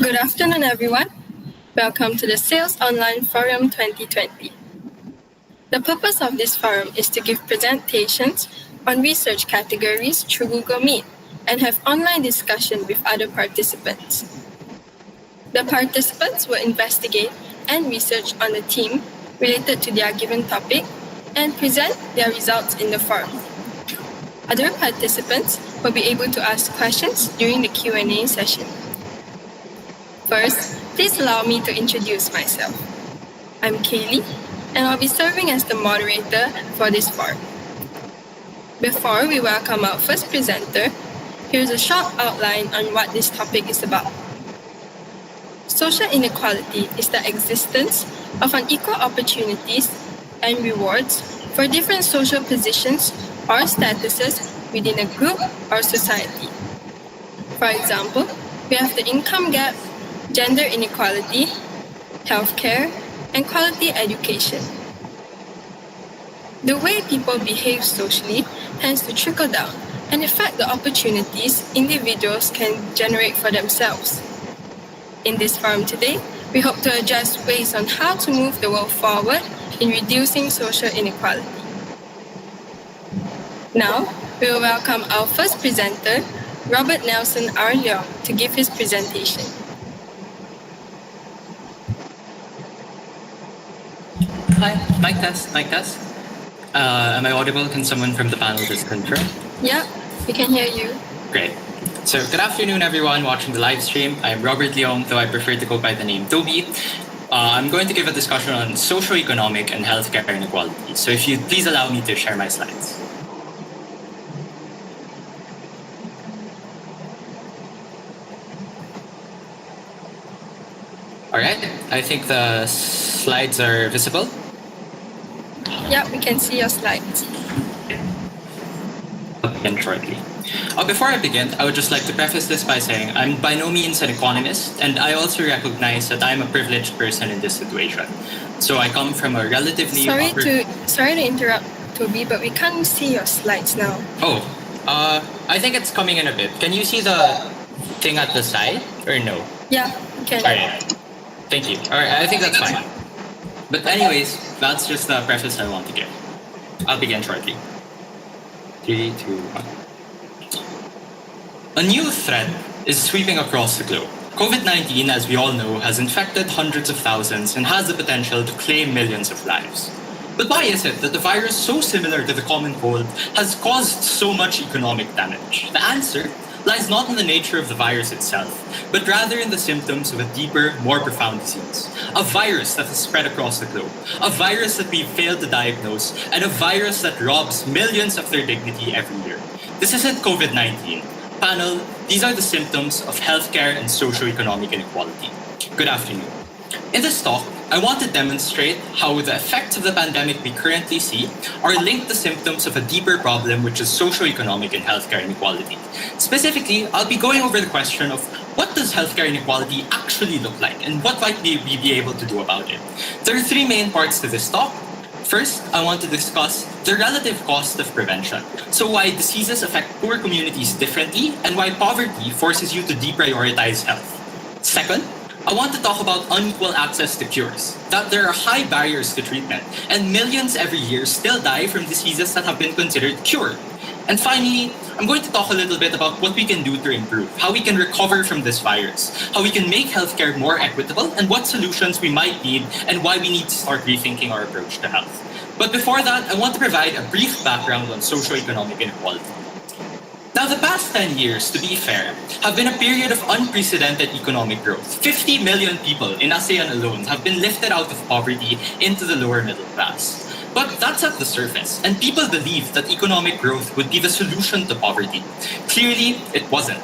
Good afternoon, everyone. Welcome to the SAEYLS Online Forum 2020. The purpose of this forum is to give presentations on research categories through Google Meet and have online discussion with other participants. The participants will investigate and research on the theme related to their given topic and present their results in the forum. Other participants will be able to ask questions during the Q&A session. First, please allow me to introduce myself. I'm Kaylee, and I'll be serving as the moderator for this forum. Before we welcome our first presenter, here's a short outline on what this topic is about. Social inequality is the existence of unequal opportunities and rewards for different social positions or statuses within a group or society. For example, we have the income gap, gender inequality, healthcare, and quality education. The way people behave socially tends to trickle down and affect the opportunities individuals can generate for themselves. In this forum today, we hope to address ways on how to move the world forward in reducing social inequality. Now, we will welcome our first presenter, Robert Nelson R. Leong, to give his presentation. Hi, mic test. Am I audible? Can someone from the panel just confirm? Yeah, we can hear you. Great. So good afternoon, everyone watching the live stream. I'm Robert Leong, though I prefer to go by the name Toby. I'm going to give a discussion on socioeconomic and healthcare inequality. So if you'd please allow me to share my slides. All right, I think the slides are visible. Yeah, we can see your slides. I'll begin shortly. Before I begin, I would just like to preface this by saying I'm by no means an economist, and I also recognize that I'm a privileged person in this situation. So I come from a relatively... Sorry to interrupt, Toby, but we can't see your slides now. Oh, I think it's coming in a bit. Can you see the thing at the side, or no? Yeah, we can. All right. Thank you. All right, I think that's fine. But anyways, that's just the preface I want to give. I'll begin shortly. 3, 2, 1. A new threat is sweeping across the globe. COVID-19, as we all know, has infected hundreds of thousands and has the potential to claim millions of lives. But why is it that the virus, so similar to the common cold, has caused so much economic damage? The answer lies not in the nature of the virus itself, but rather in the symptoms of a deeper, more profound disease. A virus that has spread across the globe, a virus that we failed to diagnose, and a virus that robs millions of their dignity every year. This isn't COVID-19. Panel, these are the symptoms of healthcare and socioeconomic inequality. Good afternoon. In this talk, I want to demonstrate how the effects of the pandemic we currently see are linked to symptoms of a deeper problem, which is socioeconomic and healthcare inequality. Specifically, I'll be going over the question of what does healthcare inequality actually look like and what might we be able to do about it. There are 3 main parts to this talk. First, I want to discuss the relative cost of prevention. So why diseases affect poor communities differently and why poverty forces you to deprioritize health. Second, I want to talk about unequal access to cures, that there are high barriers to treatment, and millions every year still die from diseases that have been considered cured. And finally, I'm going to talk a little bit about what we can do to improve, how we can recover from this virus, how we can make healthcare more equitable, and what solutions we might need, and why we need to start rethinking our approach to health. But before that, I want to provide a brief background on socioeconomic inequality. Now, the past 10 years, to be fair, have been a period of unprecedented economic growth. 50 million people in ASEAN alone have been lifted out of poverty into the lower middle class. But that's at the surface, and people believed that economic growth would be the solution to poverty. Clearly, it wasn't.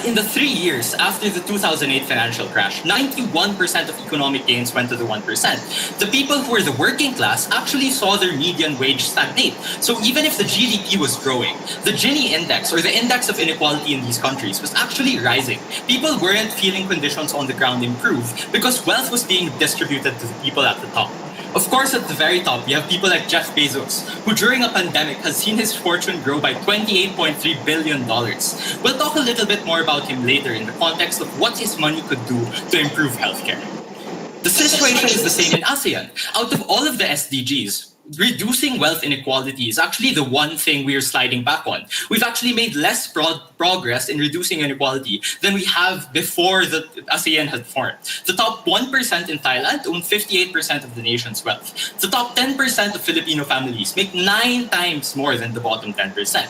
In the 3 years after the 2008 financial crash, 91% of economic gains went to the 1%. The people who were the working class actually saw their median wage stagnate. So even if the GDP was growing, the Gini index, or the index of inequality in these countries, was actually rising. People weren't feeling conditions on the ground improve because wealth was being distributed to the people at the top. Of course, at the very top, you have people like Jeff Bezos, who during a pandemic has seen his fortune grow by $28.3 billion. We'll talk a little bit more about him later in the context of what his money could do to improve healthcare. The situation is the same in ASEAN. Out of all of the SDGs, reducing wealth inequality is actually the one thing we are sliding back on. We've actually made less progress in reducing inequality than we have before the ASEAN had formed. The top 1% in Thailand own 58% of the nation's wealth. The top 10% of Filipino families make 9 times more than the bottom 10%.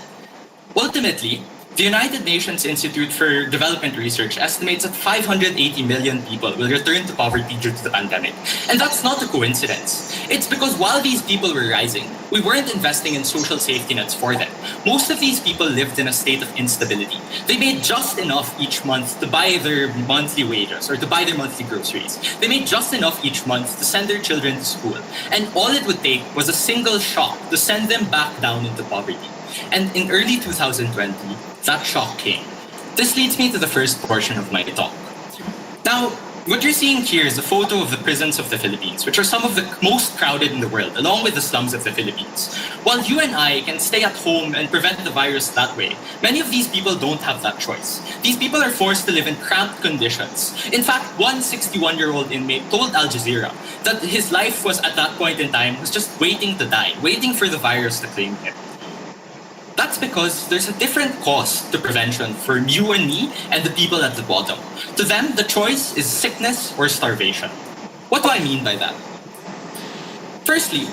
Ultimately, the United Nations Institute for Development Research estimates that 580 million people will return to poverty due to the pandemic. And that's not a coincidence. It's because while these people were rising, we weren't investing in social safety nets for them. Most of these people lived in a state of instability. They made just enough each month to buy their monthly wages or to buy their monthly groceries. They made just enough each month to send their children to school. And all it would take was a single shock to send them back down into poverty. And in early 2020, that shock came. This leads me to the first portion of my talk. Now, what you're seeing here is a photo of the prisons of the Philippines, which are some of the most crowded in the world, along with the slums of the Philippines. While you and I can stay at home and prevent the virus that way, many of these people don't have that choice. These people are forced to live in cramped conditions. In fact, one 61-year-old inmate told Al Jazeera that his life was at that point in time was just waiting to die, waiting for the virus to claim him. That's because there's a different cost to prevention for you and me and the people at the bottom. To them, the choice is sickness or starvation. What do I mean by that? Firstly,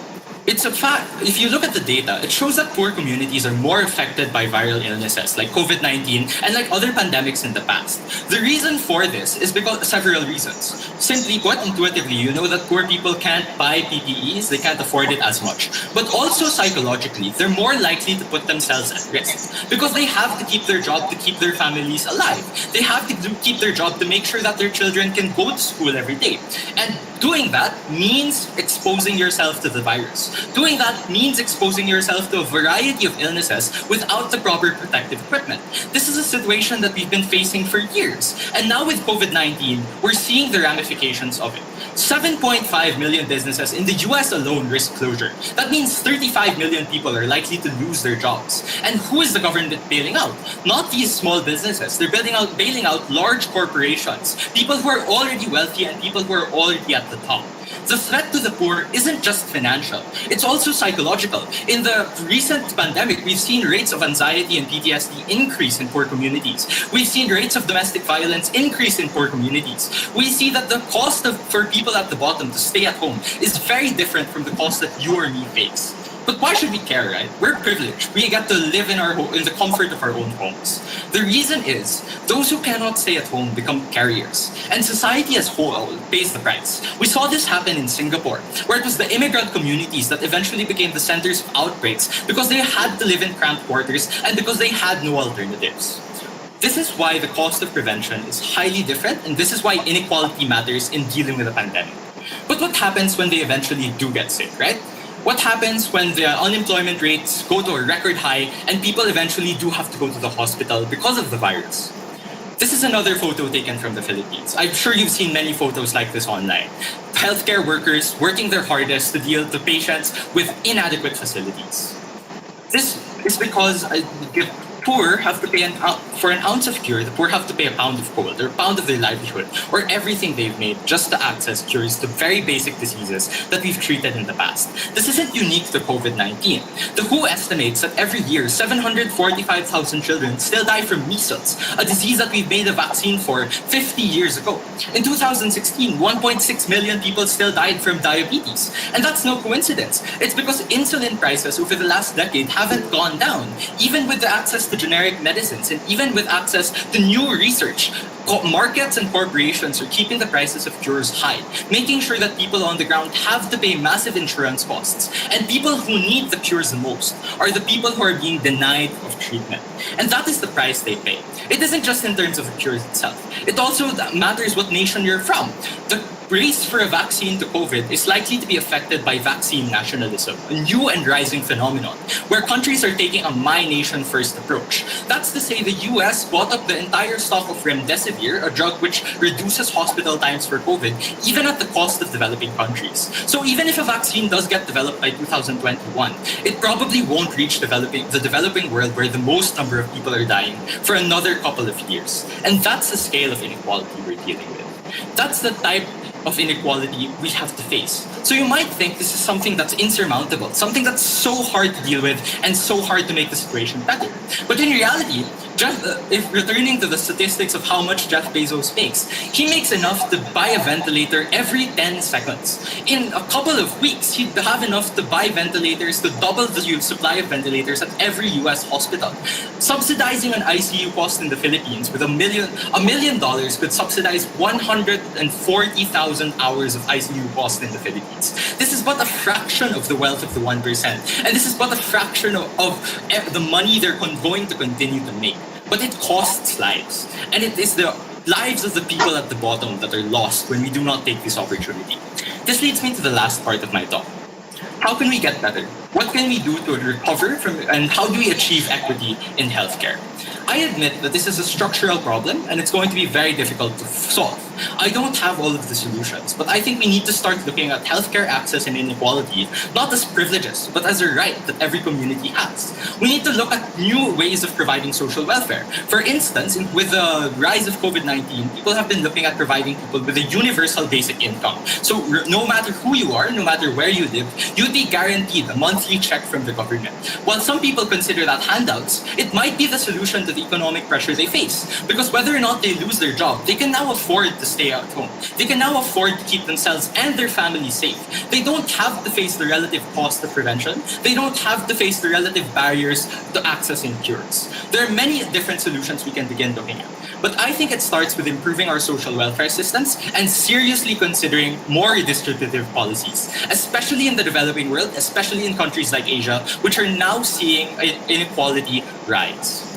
it's a fact, if you look at the data, it shows that poor communities are more affected by viral illnesses like COVID-19 and like other pandemics in the past. The reason for this is because several reasons. Simply put, intuitively, you know that poor people can't buy PPEs, they can't afford it as much. But also psychologically, they're more likely to put themselves at risk because they have to keep their job to keep their families alive. They have to keep their job to make sure that their children can go to school every day. And doing that means exposing yourself to the virus. Doing that means exposing yourself to a variety of illnesses without the proper protective equipment. This is a situation that we've been facing for years. And now with COVID-19, we're seeing the ramifications of it. 7.5 million businesses in the US alone risk closure. That means 35 million people are likely to lose their jobs. And who is the government bailing out? Not these small businesses. They're bailing out large corporations, people who are already wealthy and people who are already at the top. The threat to the poor isn't just financial, it's also psychological. In the recent pandemic, we've seen rates of anxiety and PTSD increase in poor communities. We've seen rates of domestic violence increase in poor communities. We see that the cost for people at the bottom to stay at home is very different from the cost that you or me face. But why should we care, right? We're privileged. We get to live in the comfort of our own homes. The reason is, those who cannot stay at home become carriers. And society as a whole pays the price. We saw this happen in Singapore, where it was the immigrant communities that eventually became the centers of outbreaks because they had to live in cramped quarters and because they had no alternatives. This is why the cost of prevention is highly different, and this is why inequality matters in dealing with a pandemic. But what happens when they eventually do get sick, right? What happens when the unemployment rates go to a record high and people eventually do have to go to the hospital because of the virus? This is another photo taken from the Philippines. I'm sure you've seen many photos like this online. Healthcare workers working their hardest to deal with patients with inadequate facilities. This is because the poor have to pay for an ounce of cure, the poor have to pay a pound of gold or a pound of their livelihood or everything they've made just to access cures to very basic diseases that we've treated in the past. This isn't unique to COVID-19. The WHO estimates that every year, 745,000 children still die from measles, a disease that we've made a vaccine for 50 years ago. In 2016, 1.6 million people still died from diabetes. And that's no coincidence. It's because insulin prices over the last decade haven't gone down, even with the access to generic medicines and even with access to new research. Markets and corporations are keeping the prices of cures high, making sure that people on the ground have to pay massive insurance costs. And people who need the cures the most are the people who are being denied of treatment. And that is the price they pay. It isn't just in terms of the cures itself. It also matters what nation you're from. The race for a vaccine to COVID is likely to be affected by vaccine nationalism, a new and rising phenomenon, where countries are taking a my nation first approach. That's to say, the US bought up the entire stock of remdesivir, a drug which reduces hospital times for COVID, even at the cost of developing countries. So even if a vaccine does get developed by 2021, it probably won't reach the developing world where the most number of people are dying for another couple of years. And that's the scale of inequality we're dealing with. That's the type of inequality we have to face. So you might think this is something that's insurmountable, something that's so hard to deal with and so hard to make the situation better. But in reality, if returning to the statistics of how much Jeff Bezos makes, he makes enough to buy a ventilator every 10 seconds. In a couple of weeks, he'd have enough to buy ventilators to double the supply of ventilators at every US hospital. Subsidizing an ICU cost in the Philippines with $1 million could subsidize 140,000 hours of ICU cost in the Philippines. This is but a fraction of the wealth of the 1%, and this is but a fraction of the money they're going to continue to make. But it costs lives, and it is the lives of the people at the bottom that are lost when we do not take this opportunity. This leads me to the last part of my talk. How can we get better? What can we do to recover from, and how do we achieve equity in healthcare? I admit that this is a structural problem and it's going to be very difficult to solve. I don't have all of the solutions, but I think we need to start looking at healthcare access and inequality not as privileges, but as a right that every community has. We need to look at new ways of providing social welfare. For instance, with the rise of COVID-19, people have been looking at providing people with a universal basic income. So no matter who you are, no matter where you live, you'd be guaranteed a monthly check from the government. While some people consider that handouts, it might be the solution to the economic pressure they face. Because whether or not they lose their job, they can now afford to stay at home. They can now afford to keep themselves and their families safe. They don't have to face the relative cost of prevention. They don't have to face the relative barriers to accessing cures. There are many different solutions we can begin looking at. But I think it starts with improving our social welfare systems and seriously considering more redistributive policies, especially in the developing world, especially in countries like Asia, which are now seeing inequality rise.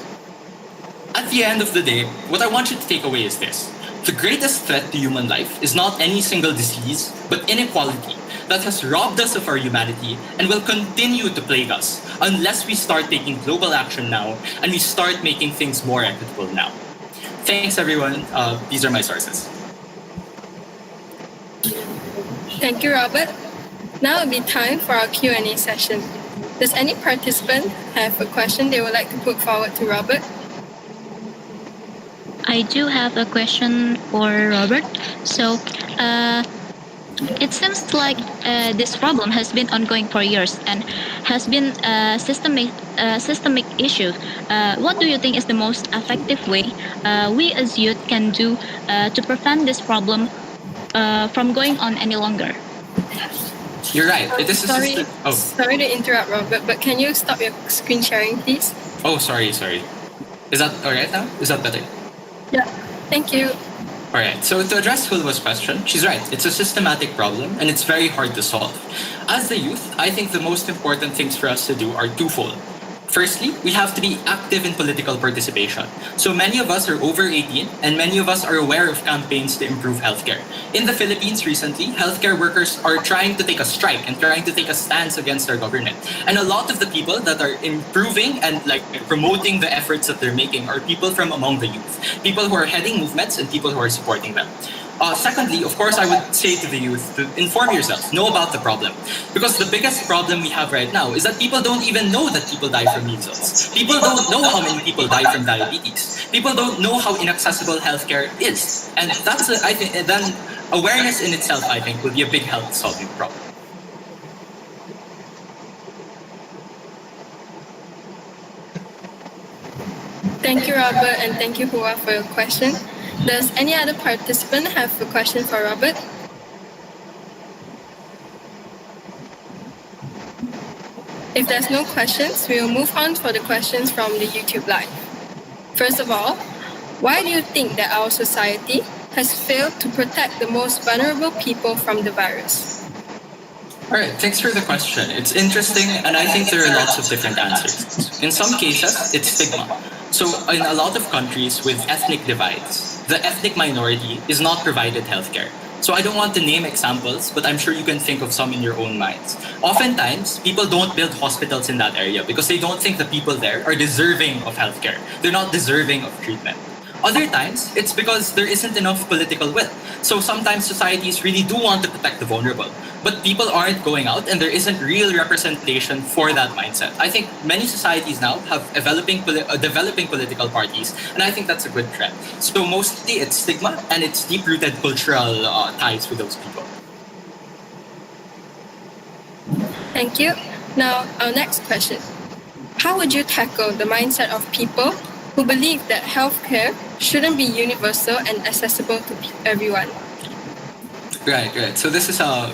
At the end of the day, what I want you to take away is this. The greatest threat to human life is not any single disease, but inequality that has robbed us of our humanity and will continue to plague us unless we start taking global action now and we start making things more equitable now. Thanks, everyone. These are my sources. Thank you, Robert. Now it'll be time for our Q&A session. Does any participant have a question they would like to put forward to Robert? I do have a question for Robert. So, it seems like this problem has been ongoing for years and has been a systemic issue. What do you think is the most effective way we as youth can do to prevent this problem from going on any longer? You're right. It is Sorry to interrupt, Robert, but can you stop your screen sharing, please? Oh, sorry. Is that all right now? Is that better? Yeah, thank you. All right, so to address Hulwa's question, she's right. It's a systematic problem and it's very hard to solve. As the youth, I think the most important things for us to do are twofold. Firstly, we have to be active in political participation. So many of us are over 18 and many of us are aware of campaigns to improve healthcare. In the Philippines recently, healthcare workers are trying to take a strike and trying to take a stance against our government. And a lot of the people that are improving and promoting the efforts that they're making are people from among the youth. People who are heading movements and people who are supporting them. Secondly, of course, I would say to the youth to inform yourselves, know about the problem. Because the biggest problem we have right now is that people don't even know that people die from measles. People don't know how many people die from diabetes. People don't know how inaccessible healthcare is. And that's, I think, then awareness in itself, I think, will be a big health solving problem. Thank you, Robert, and thank you, Hua, for your question. Does any other participant have a question for Robert? If there's no questions, we will move on for the questions from the YouTube Live. First of all, why do you think that our society has failed to protect the most vulnerable people from the virus? All right, thanks for the question. It's interesting, and I think there are lots of different answers. In some cases, it's stigma. So in a lot of countries with ethnic divides, the ethnic minority is not provided healthcare. So I don't want to name examples, but I'm sure you can think of some in your own minds. Oftentimes, people don't build hospitals in that area because they don't think the people there are deserving of healthcare. They're not deserving of treatment. Other times, it's because there isn't enough political will. So sometimes societies really do want to protect the vulnerable, but people aren't going out and there isn't real representation for that mindset. I think many societies now have developing political parties, and I think that's a good trend. So mostly it's stigma and it's deep-rooted cultural ties with those people. Thank you. Now, our next question. How would you tackle the mindset of people who believe that healthcare shouldn't be universal and accessible to everyone? Right. So this is a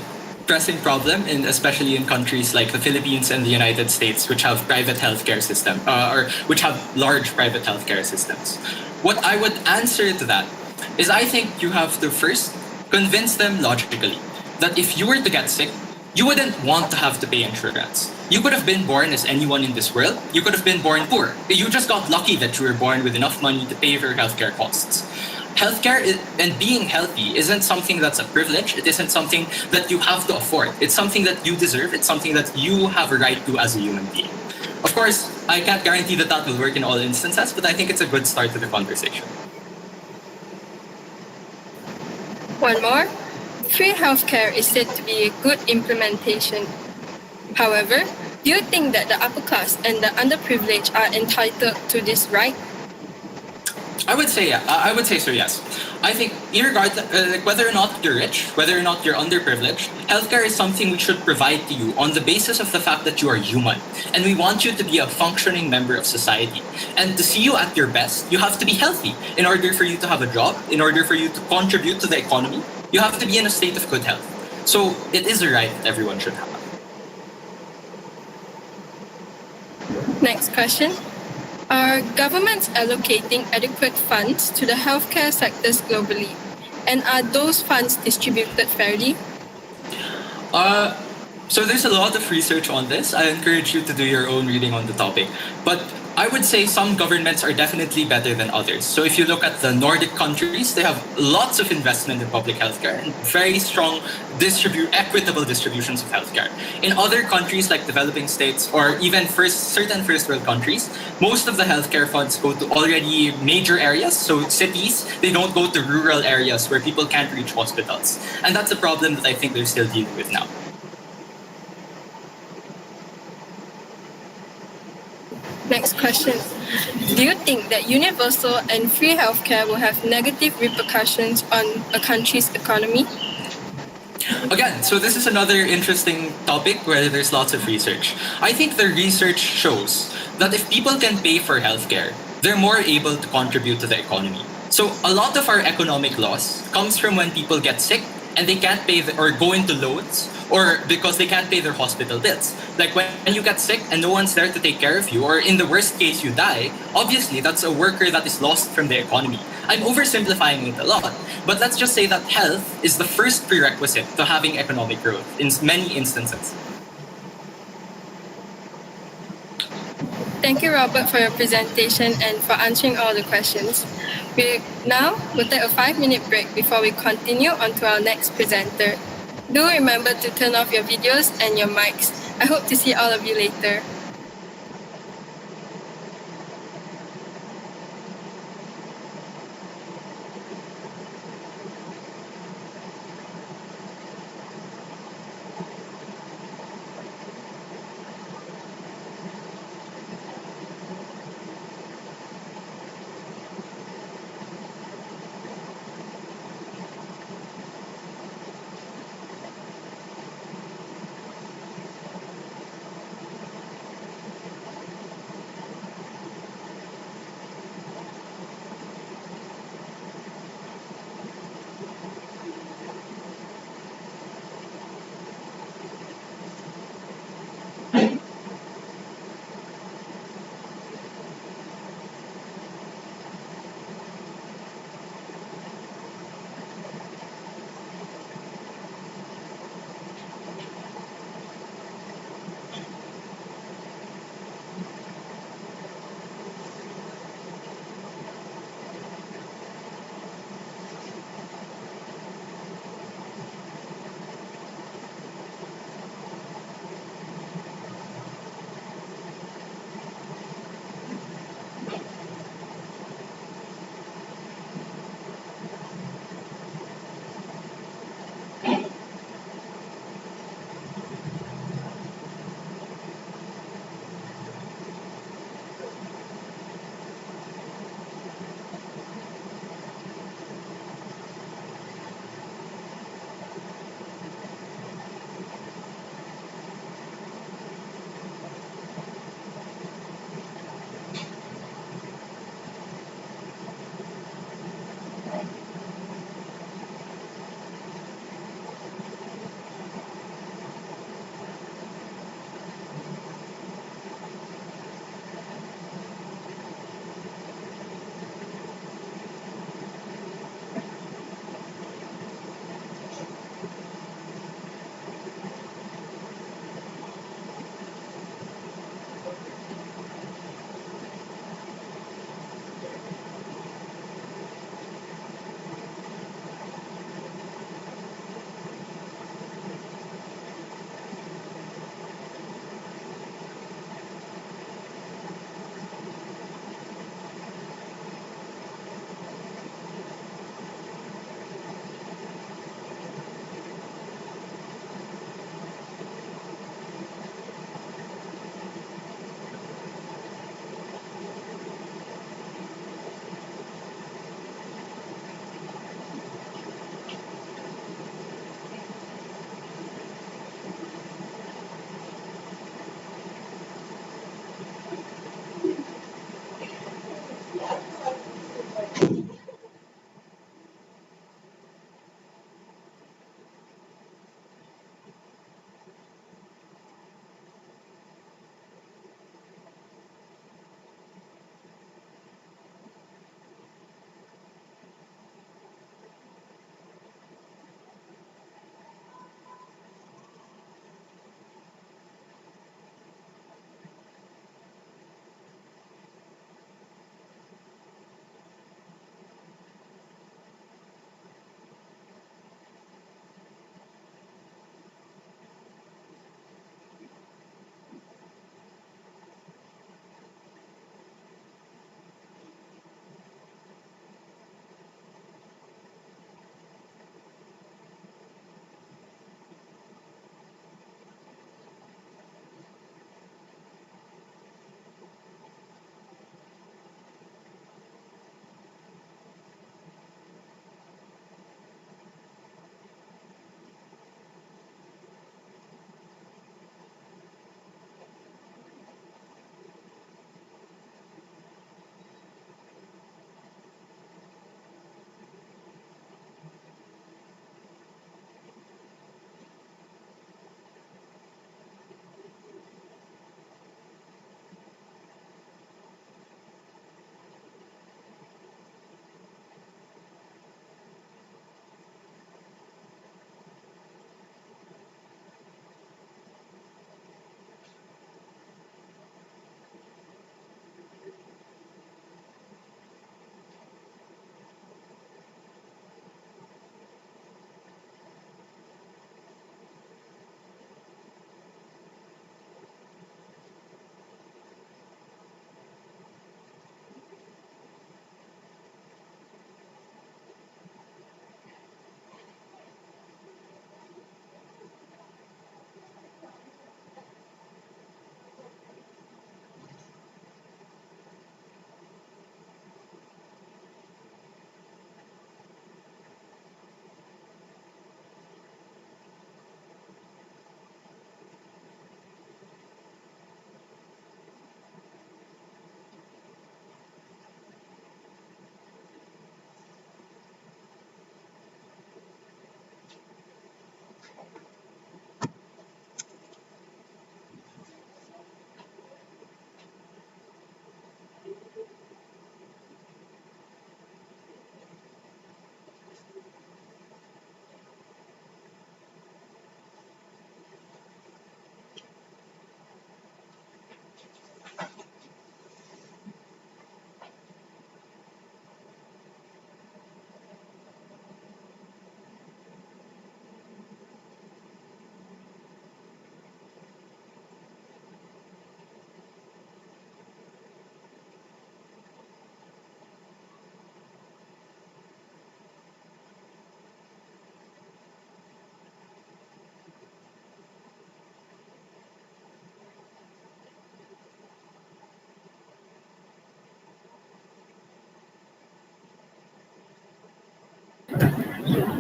pressing problem, especially in countries like the Philippines and the United States, which have private healthcare system or which have large private healthcare systems. What I would answer to that is I think you have to first convince them logically that if you were to get sick, you wouldn't want to have to pay insurance. You could have been born as anyone in this world. You could have been born poor. You just got lucky that you were born with enough money to pay for your healthcare costs. Healthcare and being healthy isn't something that's a privilege. It isn't something that you have to afford. It's something that you deserve. It's something that you have a right to as a human being. Of course, I can't guarantee that that will work in all instances, but I think it's a good start to the conversation. One more. Free healthcare is said to be a good implementation. However, do you think that the upper class and the underprivileged are entitled to this right? I would say yeah. I would say so. Yes. I think, irregardless, whether or not you're rich, whether or not you're underprivileged, healthcare is something we should provide to you on the basis of the fact that you are human, and we want you to be a functioning member of society. And to see you at your best, you have to be healthy. In order for you to have a job, in order for you to contribute to the economy, you have to be in a state of good health. So it is a right that everyone should have. Next question. Are governments allocating adequate funds to the healthcare sectors globally? And are those funds distributed fairly? So there's a lot of research on this. I encourage you to do your own reading on the topic. But I would say some governments are definitely better than others. So if you look at the Nordic countries, they have lots of investment in public healthcare and very strong equitable distributions of healthcare. In other countries like developing states or even certain first world countries, most of the healthcare funds go to already major areas. So cities, they don't go to rural areas where people can't reach hospitals. And that's a problem that I think they're still dealing with now. Next question. Do you think that universal and free healthcare will have negative repercussions on a country's economy? Again, so this is another interesting topic where there's lots of research. I think the research shows that if people can pay for healthcare, they're more able to contribute to the economy. So a lot of our economic loss comes from when people get sick and they can't pay or go into loans or because they can't pay their hospital bills. Like when you get sick and no one's there to take care of you, or in the worst case you die, obviously that's a worker that is lost from the economy. I'm oversimplifying it a lot, but let's just say that health is the first prerequisite to having economic growth in many instances. Thank you, Robert, for your presentation and for answering all the questions. We'll take a 5-minute break before we continue on to our next presenter. Do remember to turn off your videos and your mics. I hope to see all of you later.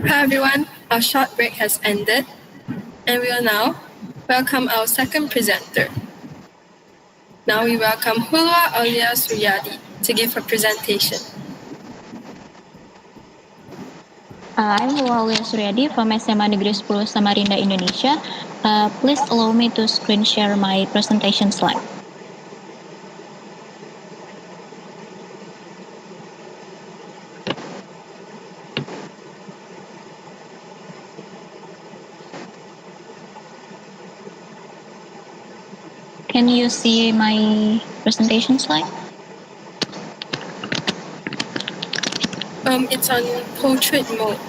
Hi everyone, our short break has ended, and we will now welcome our second presenter. Now we welcome Hulwa Aulia Suryadi to give her presentation. I'm Aulia Suryadi from SMA Negeri 10 Samarinda, Indonesia. Please allow me to screen share my presentation slide. Can you see my presentation slide? It's on portrait mode.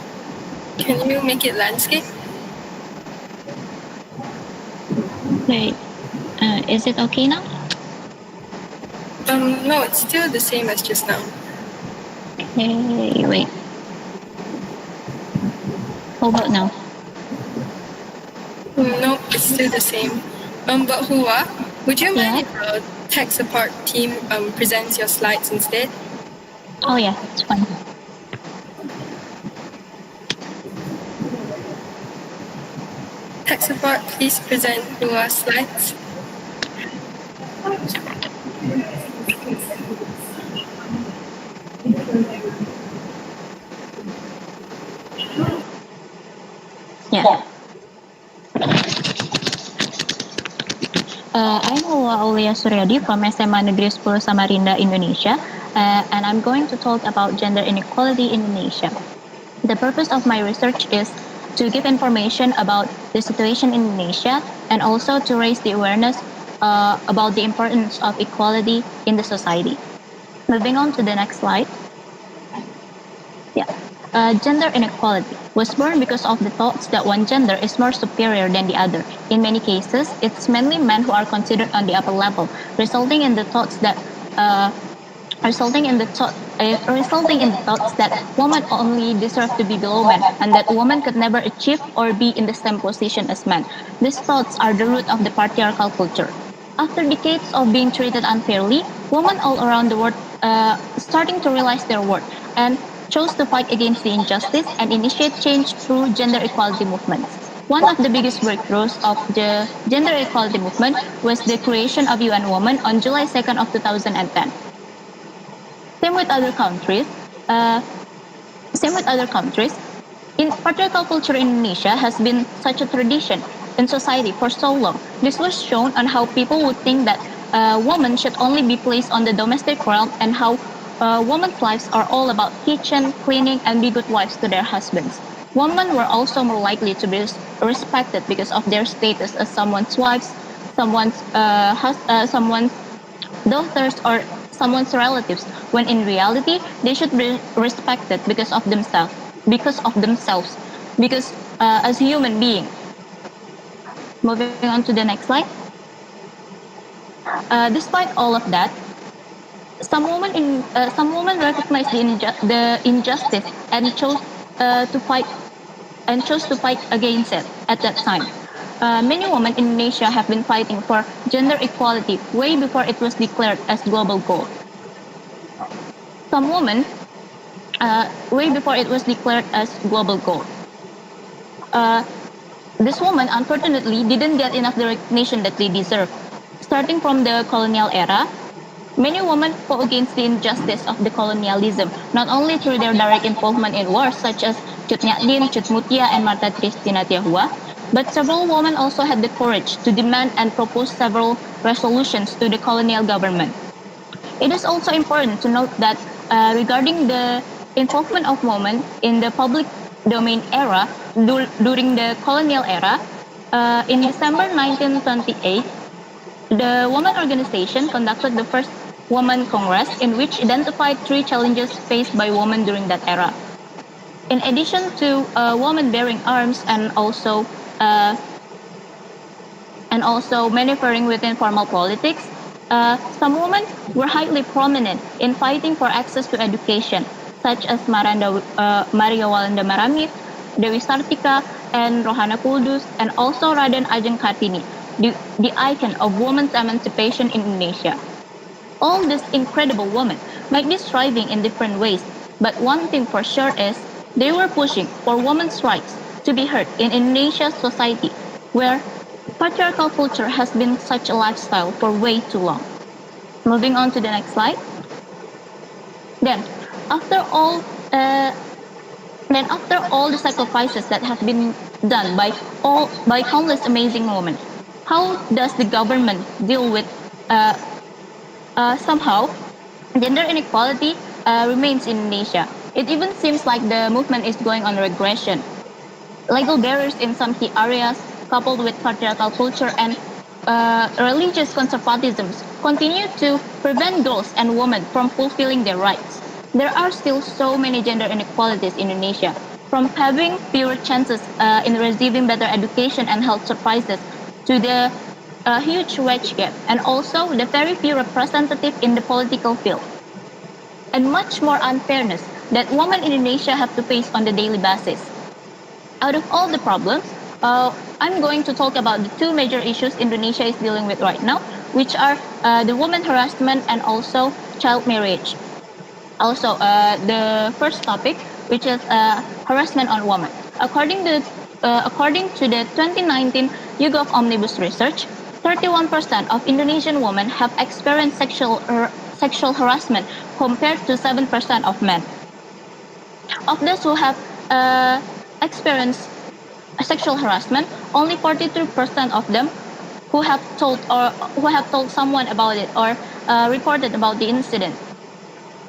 Can you make it landscape? Wait, is it okay now? No, it's still the same as just now. Okay, wait. How about now? No, it's still the same. But Hulwa, would you mind Yeah. if our tech support team presents your slides instead? Oh yeah, it's fine. Tech support, please present Hulwa's slides. Yeah. I'm Aulia Suryadi from SMA Negeri 10 Samarinda, Indonesia, and I'm going to talk about gender inequality in Indonesia. The purpose of my research is to give information about the situation in Indonesia and also to raise the awareness about the importance of equality in the society. Moving on to the next slide. Yeah. Gender inequality was born because of the thoughts that one gender is more superior than the other. In many cases, it's mainly men who are considered on the upper level, resulting in the thoughts that women only deserve to be below men and that women could never achieve or be in the same position as men. These thoughts are the root of the patriarchal culture. After decades of being treated unfairly, women all around the world starting to realize their worth and chose to fight against the injustice and initiate change through gender equality movements. One of the biggest breakthroughs of the gender equality movement was the creation of UN Women on July 2nd of 2010. Same with other countries. Uh, Same with other countries. In patriarchal culture in Indonesia has been such a tradition in society for so long. This was shown on how people would think that women should only be placed on the domestic realm and how women's lives are all about kitchen, cleaning, and be good wives to their husbands. Women were also more likely to be respected because of their status as someone's wives, someone's daughters, or someone's relatives, when in reality they should be respected because as a human being. Moving on to the next slide. Despite all of that, some women recognized the injustice and chose to fight against it at that time. Many women in Indonesia have been fighting for gender equality way before it was declared as global goal. Some women, way before it was declared as global goal. This woman, unfortunately, didn't get enough the recognition that they deserve. Starting from the colonial era, many women fought against the injustice of the colonialism, not only through their direct involvement in wars such as Cut Nyak Dien, Cut Mutia, and Marta Tristina Tiahua, but several women also had the courage to demand and propose several resolutions to the colonial government. It is also important to note that regarding the involvement of women in the public domain era during the colonial era, in December 1928, the Women Organization conducted the first Women Congress in which identified 3 challenges faced by women during that era. In addition to women bearing arms and also maneuvering within formal politics, some women were highly prominent in fighting for access to education, such as Maria Walanda Maramith, Dewi Sartika, and Rohana Kuldus, and also Raden Ajeng Kartini, the icon of women's emancipation in Indonesia. All these incredible women might be striving in different ways, but one thing for sure is They were pushing for women's rights to be heard in Indonesia's society, where patriarchal culture has been such a lifestyle for way too long. Moving on to the next slide. Then, after all, uh, after all the sacrifices that have been done by countless amazing women, how does the government deal with uh, somehow gender inequality remains in Indonesia? It even seems like the movement is going on regression. Legal barriers in some key areas, coupled with patriarchal culture and religious conservatisms, continue to prevent girls and women from fulfilling their rights. There are still so many gender inequalities in Indonesia, from having fewer chances in receiving better education and health services to the huge wage gap, and also the very few representative in the political field, and much more unfairness that women in Indonesia have to face on the daily basis. Out of all the problems, I'm going to talk about the two major issues Indonesia is dealing with right now, which are the women harassment and also child marriage. Also, the first topic, which is harassment on women. According to the 2019 YouGov Omnibus research, 31% of Indonesian women have experienced sexual harassment compared to 7% of men. Of those who have experienced sexual harassment, only 42% of them who have told someone about it or reported about the incident.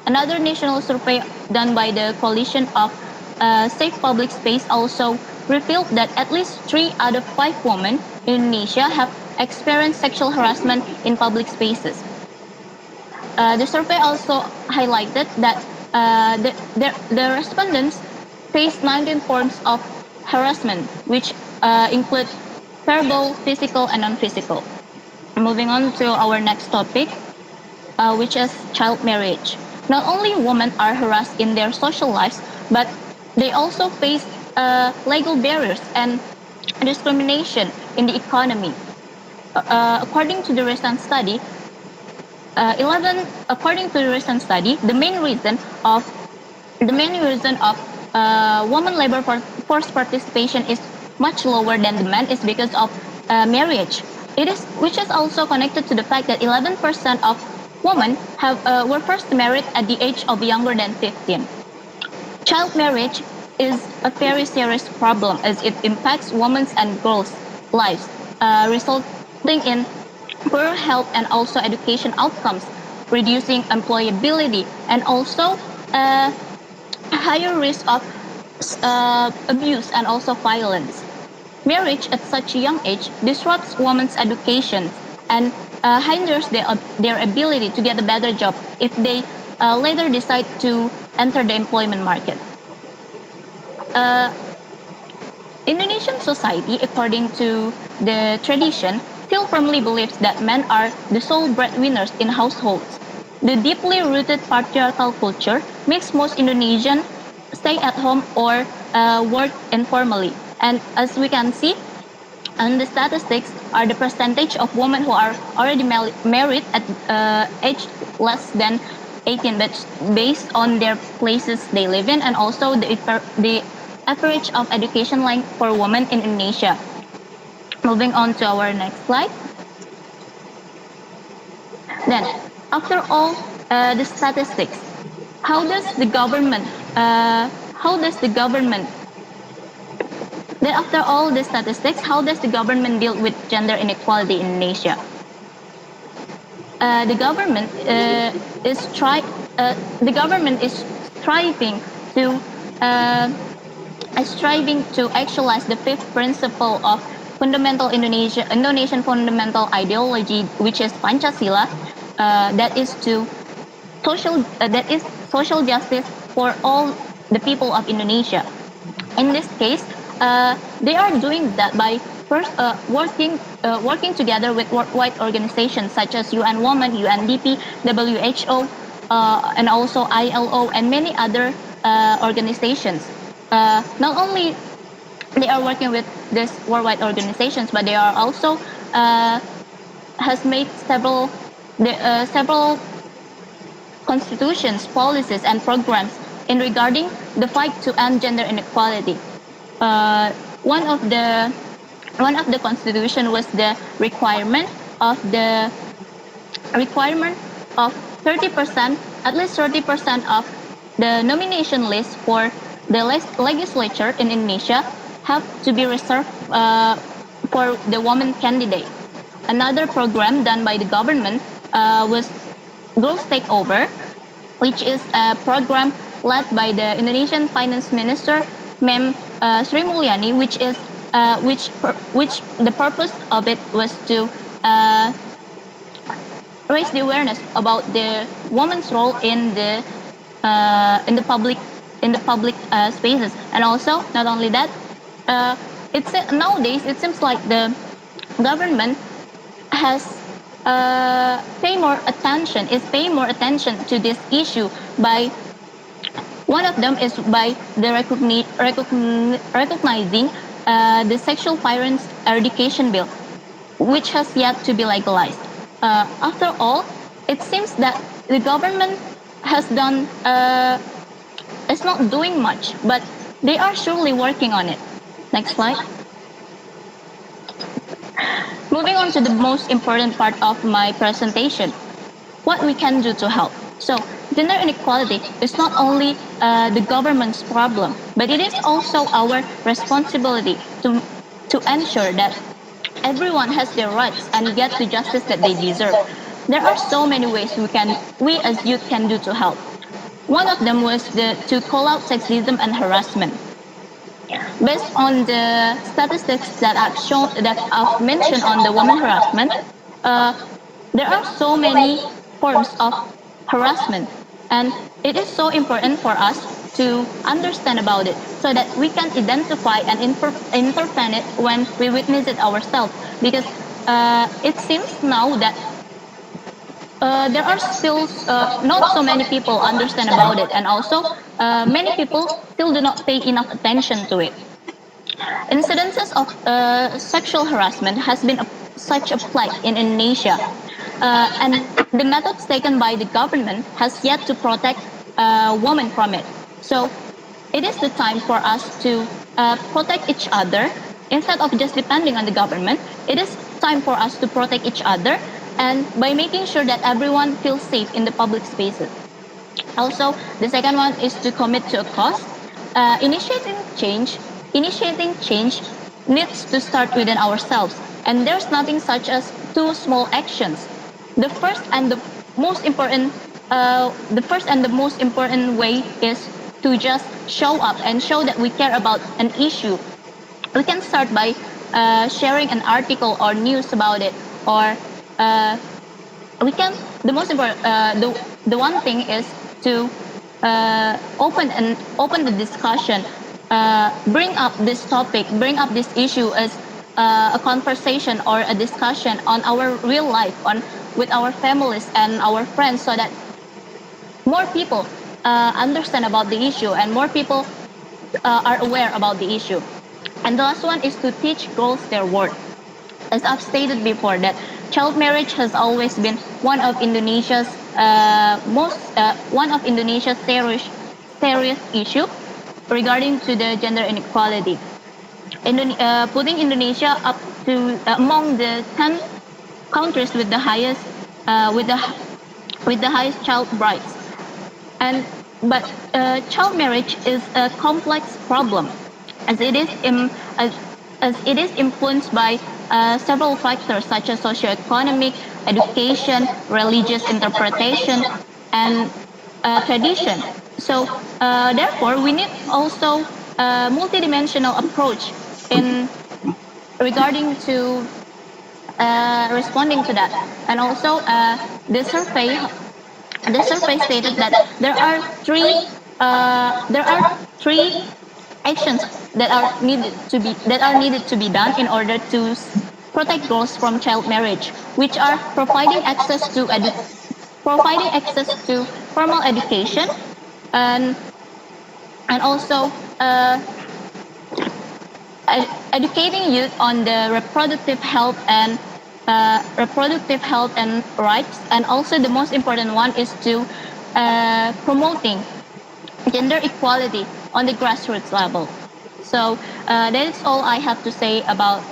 Another national survey done by the Coalition of Safe Public Space also revealed that at least 3 out of 5 women in Indonesia have experienced sexual harassment in public spaces. The survey also highlighted that the respondents faced 19 forms of harassment, which include verbal, physical, and non-physical. Moving on to our next topic, which is child marriage. Not only women are harassed in their social lives, but they also face legal barriers and discrimination in the economy. According to the recent study, the main reason of women labor force participation is much lower than the men is because of marriage. Which is also connected to the fact that 11% of women were first married at the age of younger than 15. Child marriage is a very serious problem as it impacts women's and girls' lives, resulting in poor health and also education outcomes, reducing employability, and also a higher risk of abuse and also violence. Marriage at such a young age disrupts women's education and hinders their ability to get a better job if they later decide to enter the employment market. Indonesian society, according to the tradition, still firmly believes that men are the sole breadwinners in households. The deeply rooted patriarchal culture makes most Indonesians stay at home or work informally. And as we can see, and the statistics are the percentage of women who are already married at age less than 18, but based on their places they live in, and also the average of education length for women in Indonesia. Moving on to our next slide. Then, after all the statistics, how does the government Then after all the statistics, how does the government deal with gender inequality in Indonesia? The government is striving to actualize the fifth principle of Indonesian fundamental ideology, which is Pancasila, that is social justice for all the people of Indonesia. In this case, they are doing that by first working together with worldwide organizations such as UN Women, UNDP, WHO, and also ILO, and many other organizations. Not only they are working with these worldwide organizations, but they are also has made several constitutions, policies, and programs in regarding the fight to end gender inequality. Uh, one of the constitution was the of the requirement of 30%, at least 30% of the nomination list for the legislature in Indonesia have to be reserved for the woman candidate. Another program done by the government was Girls Takeover, which is a program led by the Indonesian Finance Minister, Mem Sri Mulyani, which the purpose of it was to raise the awareness about the woman's role in the public spaces, and also not only that, it's nowadays it seems like the government has is paying more attention to this issue by one of them is by the recognizing the sexual violence eradication bill, which has yet to be legalized. After all, it seems that the government has done is not doing much, but they are surely working on it. Next slide. Moving on to the most important part of my presentation, what we can do to help. So, gender inequality is not only the government's problem, but it is also our responsibility to ensure that everyone has their rights and get the justice that they deserve. There are so many ways we as youth can do to help. One of them was to call out sexism and harassment. Based on the statistics that I've mentioned on the women harassment, there are so many forms of harassment, and it is so important for us to understand about it so that we can identify and intervene it when we witness it ourselves. Because it seems now that there are still not so many people understand about it, and also many people still do not pay enough attention to it. Incidences of sexual harassment has been such a plague in Indonesia, and the methods taken by the government has yet to protect women from it. So it is the time for us to protect each other instead of just depending on the government. It is time for us to protect each other, and by making sure that everyone feels safe in the public spaces. Also, the second one is to commit to a cause. Initiating change needs to start within ourselves, and there's nothing such as two small actions. The first and the most important way is to just show up and show that we care about an issue. We can start by sharing an article or news about it, or we can. The most important, the one thing is to open the discussion, bring up this topic, bring up this issue as a conversation or a discussion on our real life, with our families and our friends, so that more people understand about the issue and more people are aware about the issue. And the last one is to teach girls their worth. As I've stated before, that child marriage has always been one of Indonesia's serious issue regarding to the gender inequality. Putting Indonesia up to among the 10 countries with the highest child brides. But child marriage is a complex problem, as it is influenced by several factors such as socioeconomic, education, religious interpretation, and tradition. So therefore, we need also a multidimensional approach in regarding to responding to that. And also, the survey stated that there are three actions that are needed to be done in order to protect girls from child marriage, which are providing access to formal education, and also educating youth on the reproductive health and rights. And also the most important one is to promoting gender equality on the grassroots level. So that is all I have to say about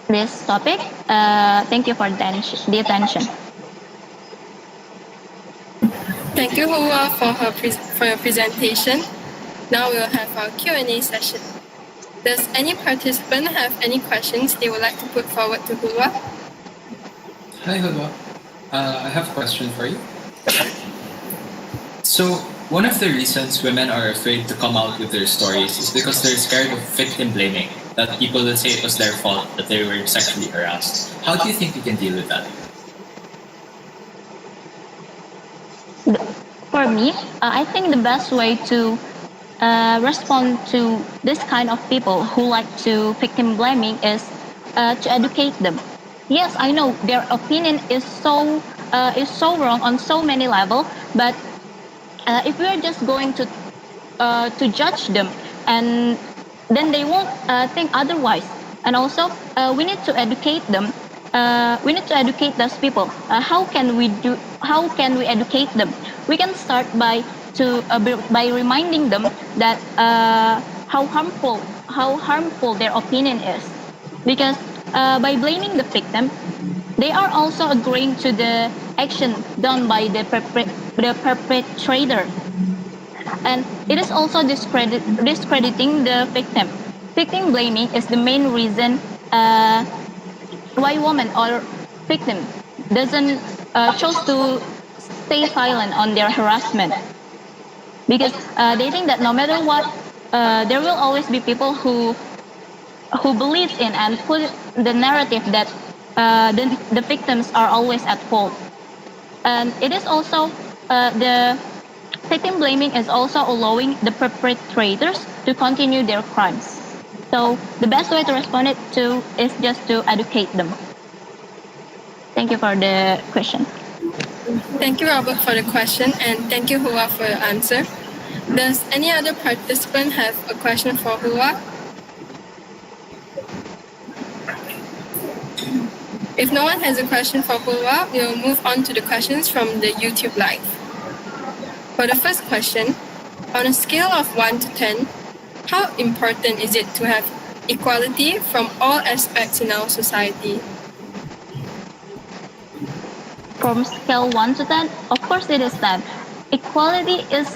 this topic. Thank you for the attention. Thank you, Hua, for your presentation. Now we'll have our Q&A session. Does any participant have any questions they would like to put forward to Hua? Hi, Hulwa. I have a question for you. So, one of the reasons women are afraid to come out with their stories is because they're scared of victim blaming, that people will say it was their fault that they were sexually harassed. How do you think you can deal with that? For me, I think the best way to respond to this kind of people who like to victim blaming is to educate them. Yes, I know their opinion is so wrong on so many levels, but if we are just going to judge them, and then they won't think otherwise. And also, we need to educate them. We need to educate those people. How can we educate them? We can start by reminding them that how harmful their opinion is, because by blaming the victim, they are also agreeing to the action done by the perpetrator, and it is also discrediting the victim. Victim blaming is the main reason why women or victim doesn't chose to stay silent on their harassment, because they think that no matter what, there will always be people who believes in and put the narrative that the victims are always at fault. And it is also the victim blaming is also allowing the perpetrators to continue their crimes. So the best way to respond it to is just to educate them. Thank you for the question. Thank you, Robert, for the question, and thank you, Hua, for your answer. Does any other participant have a question for Hua? If no one has a question for Hua, we will move on to the questions from the YouTube Live. For the first question, on a scale of 1 to 10, how important is it to have equality from all aspects in our society? From scale 1 to 10, of course it is 10. Equality is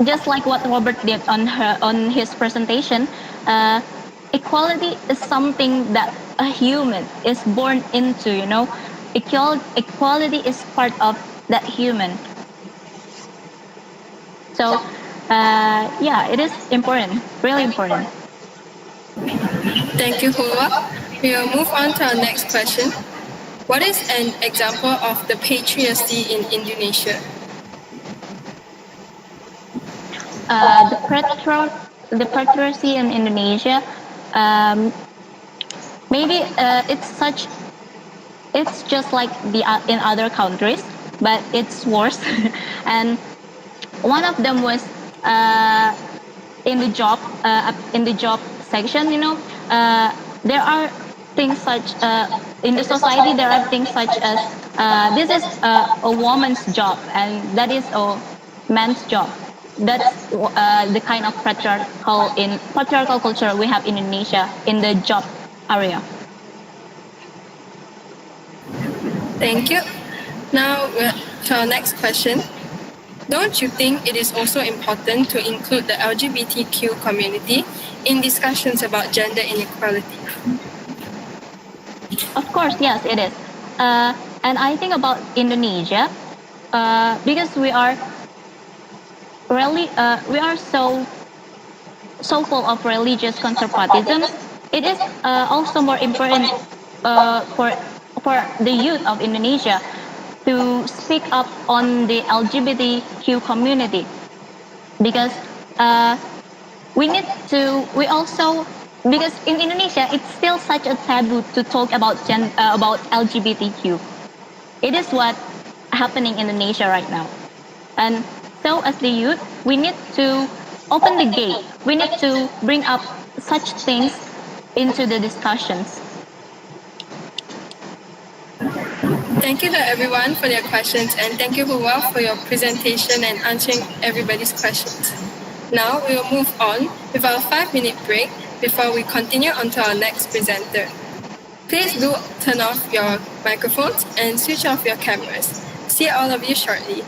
just like what Robert did on his presentation. Equality is something that a human is born into, you know. Equality is part of that human. So, yeah, it is important, really important. Thank you, Hua. We will move on to our next question. What is an example of the patriarchy in Indonesia? The patriarchy in Indonesia, maybe it's just like in other countries, but it's worse. And one of them was in the job section. You know, there are things such in the society. There are things such as this is a woman's job, and that is a man's job. That's the kind of patriarchal culture we have in Indonesia in the job area. Thank you. Now to our next question. Don't you think it is also important to include the LGBTQ community in discussions about gender inequality? Of course, yes, it is. And I think about Indonesia, because we are so full of religious conservatism. It is also more important for the youth of Indonesia to speak up on the LGBTQ community, because because in Indonesia it's still such a taboo to talk about LGBTQ. It is what happening in Indonesia right now, and so as the youth, we need to open the gate. We need to bring up such things into the discussions. Thank you to everyone for their questions, and thank you, Hua, for your presentation and answering everybody's questions. Now we will move on with our 5-minute break before we continue on to our next presenter. Please do turn off your microphones and switch off your cameras. See all of you shortly.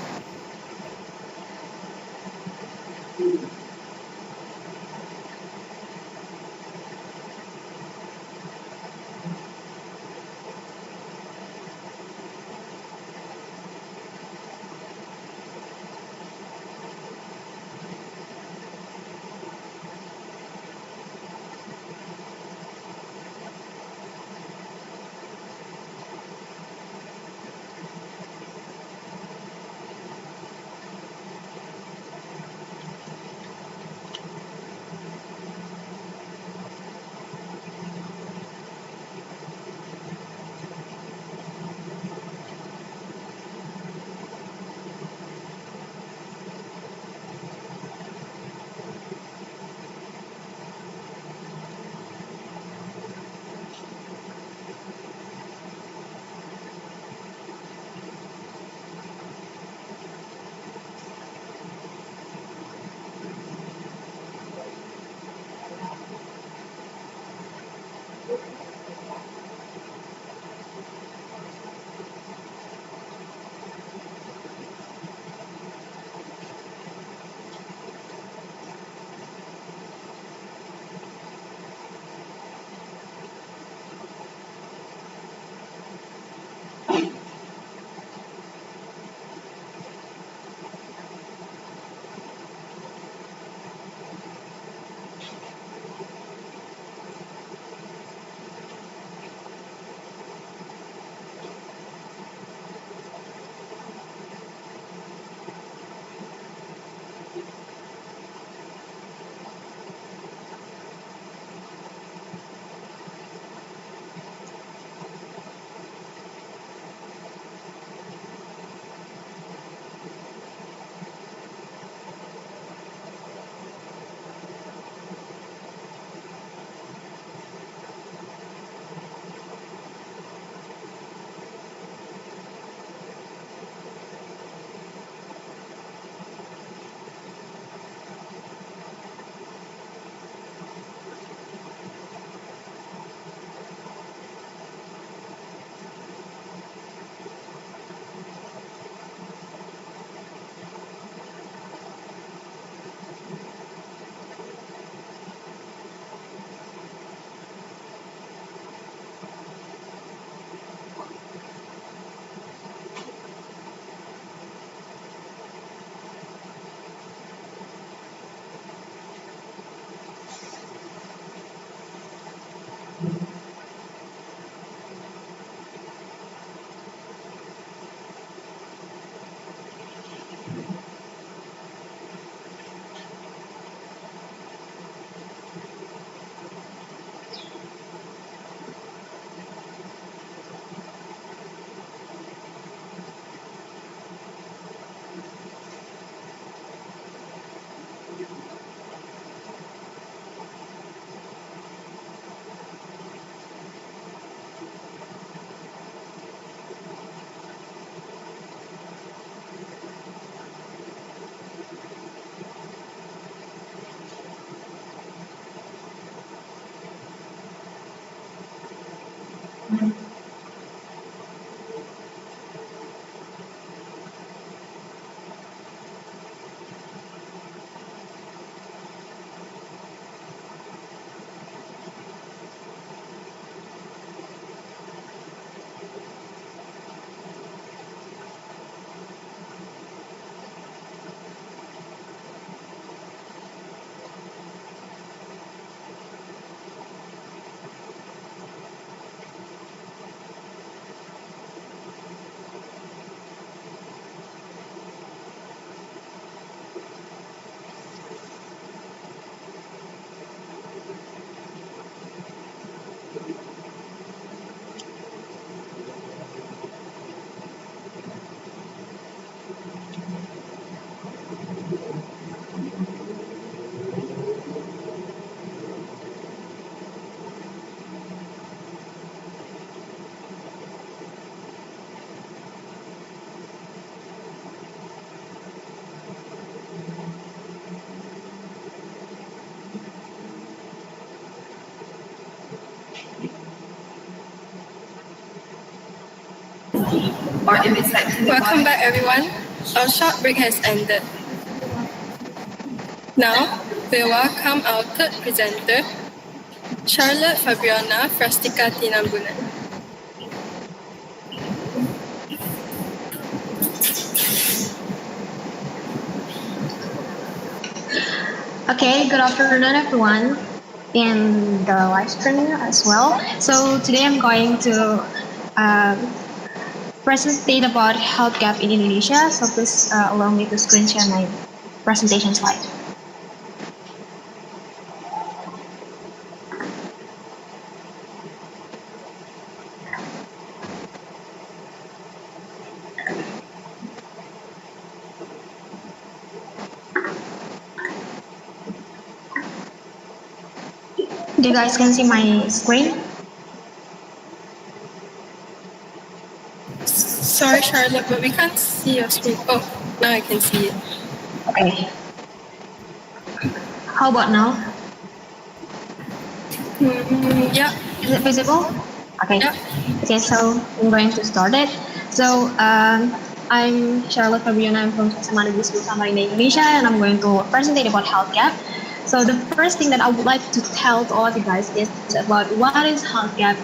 or if it's like Welcome back, everyone. Our short break has ended. Now, we welcome our third presenter, Charlotte Fabiana Frastika Tinambunan. Okay, good afternoon, everyone, in the live stream as well. So today I'm going to present about health gap in Indonesia. So please allow me to screen share my presentation slide. You guys can see my screen? Sorry, Charlotte, but we can't see your screen. Oh, now I can see it. Okay. How about now? Yeah. Is it visible? Okay. Yeah. Okay, so I'm going to start it. So I'm Charlotte Fabiana. I'm from SMA Negeri Samarinda, Indonesia, and I'm going to present about health gap. So the first thing that I would like to tell to all of you guys is about what is health gap,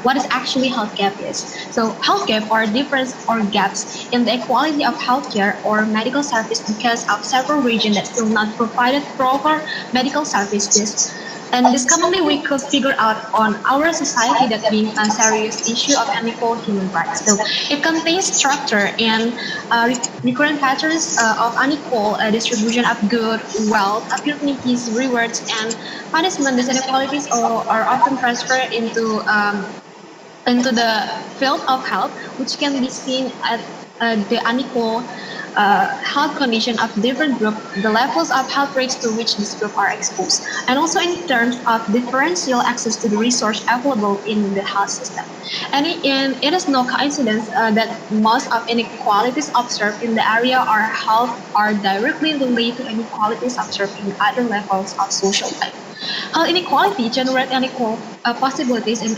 what is actually health gap is. So health gap are difference or gaps in the equality of healthcare or medical service because of several regions that still not provided proper medical services. And this commonly we could figure out on our society that being a serious issue of unequal human rights. So it contains structure and recurrent patterns of unequal distribution of good, wealth, opportunities, rewards, and punishment. These inequalities are often transferred into the field of health, which can be seen at the unequal health condition of different groups, the levels of health rates to which this group are exposed, and also in terms of differential access to the resource available in the health system. And it is no coincidence that most of inequalities observed in the area of health are directly related to inequalities observed in other levels of social life. Health inequality generates unequal possibilities in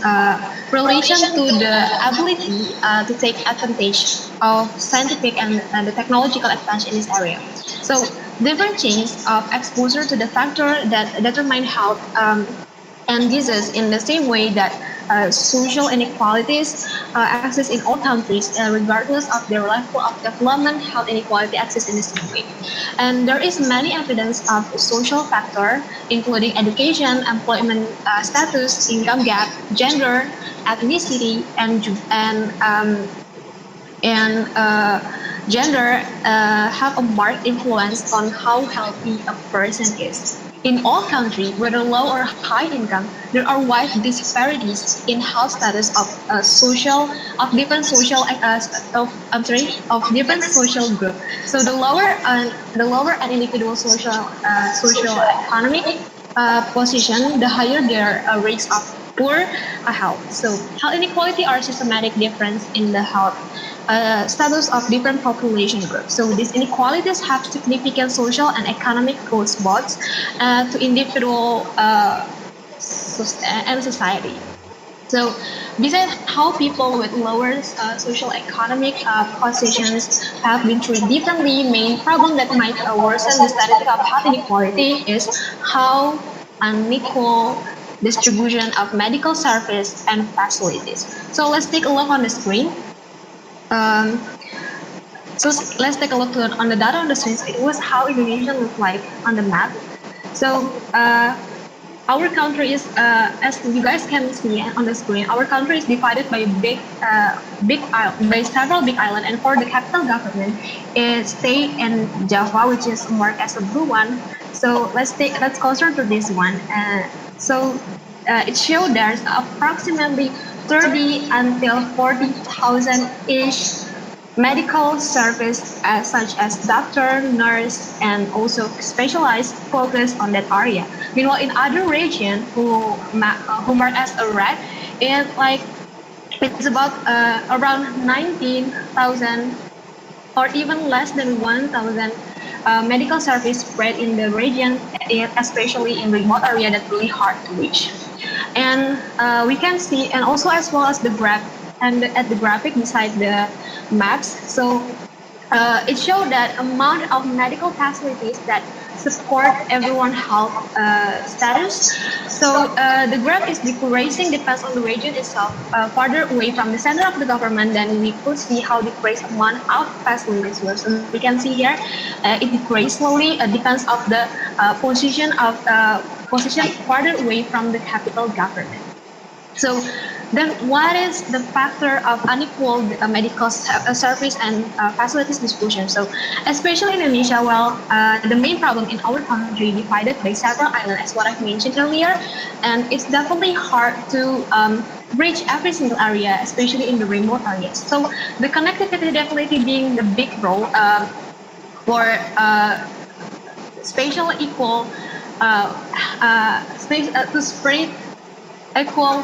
relation to the ability to take advantage of scientific and the technological advance in this area. So different chains of exposure to the factor that determine health and disease in the same way that social inequalities exist in all countries, regardless of their level of development, health inequality exists in the same way. And there is many evidence of social factor, including education, employment status, income gap, gender, ethnicity, and gender have a marked influence on how healthy a person is. In all countries, whether low or high income, there are wide disparities in health status of different social group. So the lower an individual social economic position, the higher their rates of poor health. So health inequality are systematic difference in the health status of different population groups. So these inequalities have significant social and economic costs both to individual and society. So besides how people with lower social economic positions have been treated differently, main problem that might worsen the status of health inequality is how unequal distribution of medical service and facilities. So let's take a look on the screen. So let's take a look on the data on the screen. So it was how Indonesia looked like on the map. So our country is, as you guys can see on the screen, our country is divided by several big islands, and for the capital government, it stay in Java, which is marked as a blue one. So let's closer to this one. It showed there's approximately 30 until 40,000 ish medical service such as doctor, nurse, and also specialized focus on that area. Meanwhile, in other region who marked as a red, it's about around 19,000 or even less than 1,000 medical service spread in the region, especially in remote area that really hard to reach. And we can see, and also as well as the graph and at the graphic beside the maps. So it showed that amount of medical facilities that support everyone's health status. So the graph is decreasing depends on the region itself. Farther away from the center of the government, then we could see how decreased amount of facilities were. So we can see here it decreased slowly. Depends of the position farther away from the capital government. So then what is the factor of unequal medical service and facilities distribution? So especially in Indonesia, the main problem in our country divided by several islands, as what I've mentioned earlier, and it's definitely hard to reach every single area, especially in the remote areas. So the connectivity definitely being the big role for spatial equal to spread equal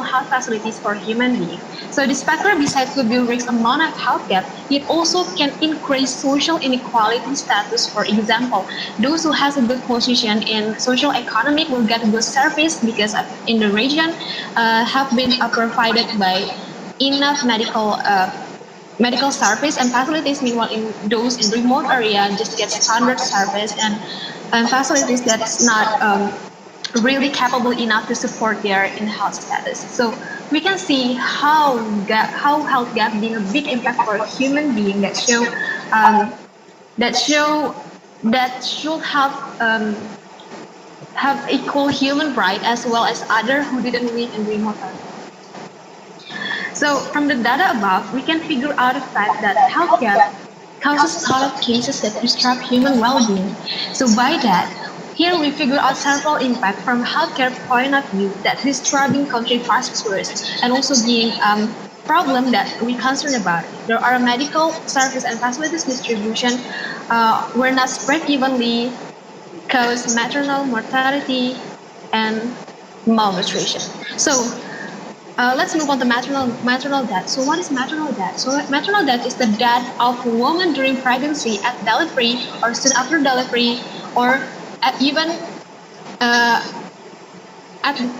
health facilities for human beings. So this factor, besides to build risk amount of health gap, it also can increase social inequality status. For example, those who has a good position in social economic will get good service because in the region have been provided by enough medical service and facilities. Meanwhile, in those in remote area just get standard service and facilities that's not really capable enough to support their in-health status. So we can see how health gap being a big impact for a human being that should have equal human right as well as other who didn't live in remote areas. So from the data above, we can figure out the fact that health gap causes a lot of cases that disrupt human well-being. So by that, here we figure out several impacts from healthcare point of view that disturbing country prosperous and also being problem that we concerned about. There are medical service and facilities distribution were not spread evenly, cause maternal mortality and malnutrition. So let's move on to maternal death. So what is maternal death? So maternal death is the death of a woman during pregnancy, at delivery, or soon after delivery, or even at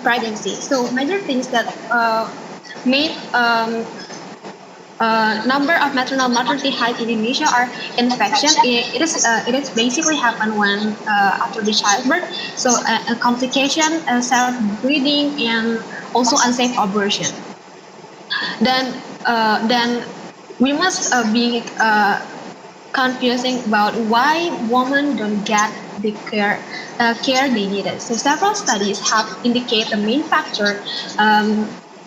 pregnancy. So major things that made number of maternal mortality high in Indonesia are infection. It is basically happen when after the childbirth. So a complication, self-bleeding, and also unsafe abortion. Then we must be confusing about why women don't get the care they needed. So several studies have indicated the main factor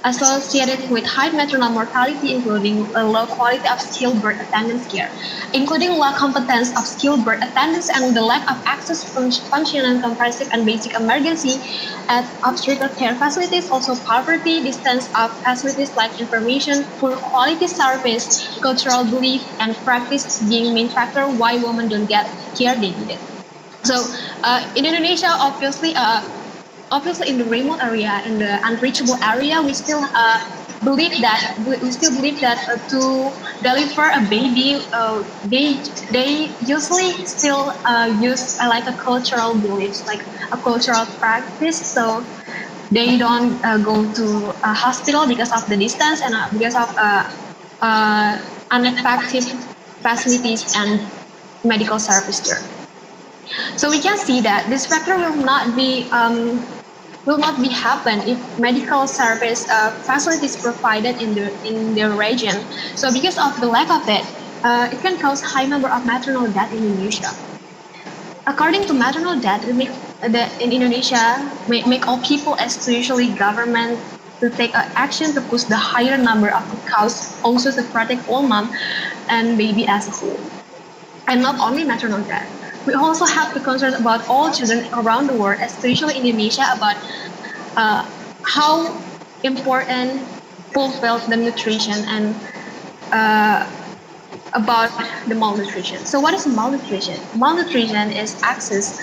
associated with high maternal mortality, including a low quality of skilled birth attendance care, including low competence of skilled birth attendants and the lack of access to functional, comprehensive, and basic emergency at obstetrical care facilities. Also poverty, distance of facilities like information, poor quality service, cultural belief, and practice being main factor why women don't get care they needed. So in Indonesia, obviously in the remote area, in the unreachable area, we still believe that to deliver a baby, they usually still use like a cultural beliefs, like a cultural practice. So they don't go to a hospital because of the distance and because of ineffective facilities and medical service there. So we can see that this factor will not be happen if medical service facilities provided in the region. So because of the lack of it can cause high number of maternal death in Indonesia. According to maternal death, in Indonesia make all people, especially government, to take action to push the higher number of the cause, also to protect all mom and baby as a whole. And not only maternal death, we also have to concern about all children around the world, especially in Indonesia, about how important fulfill the nutrition and about the malnutrition. So what is malnutrition? Malnutrition is access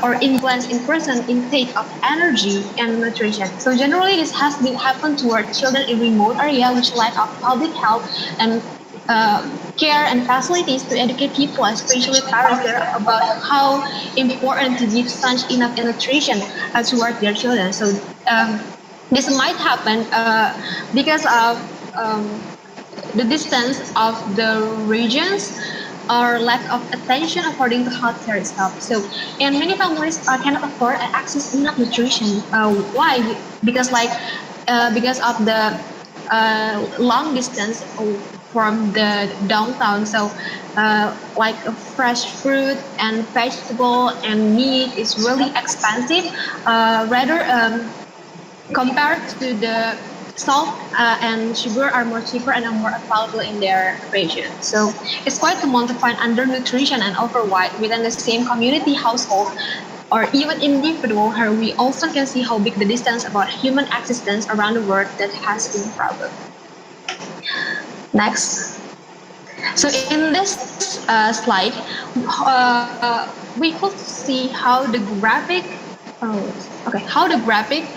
or influence in person intake of energy and nutrition. So generally this has been happened toward children in remote area which lack of public health and care and facilities to educate people, especially parents, there about how important to give such enough nutrition toward their children. So This might happen because of the distance of the regions or lack of attention according to healthcare itself. So, and many families cannot afford and access enough nutrition. Why? Because because of the long distance from the downtown. So, like fresh fruit and vegetable and meat is really expensive. Rather, compared to the salt and sugar are more cheaper and are more available in their region. So it's quite common to find undernutrition and overweight within the same community, household, or even individual. Where we also can see how big the distance about human existence around the world that has been a problem. Next. So in this slide, we could see how the graphic, how the graphic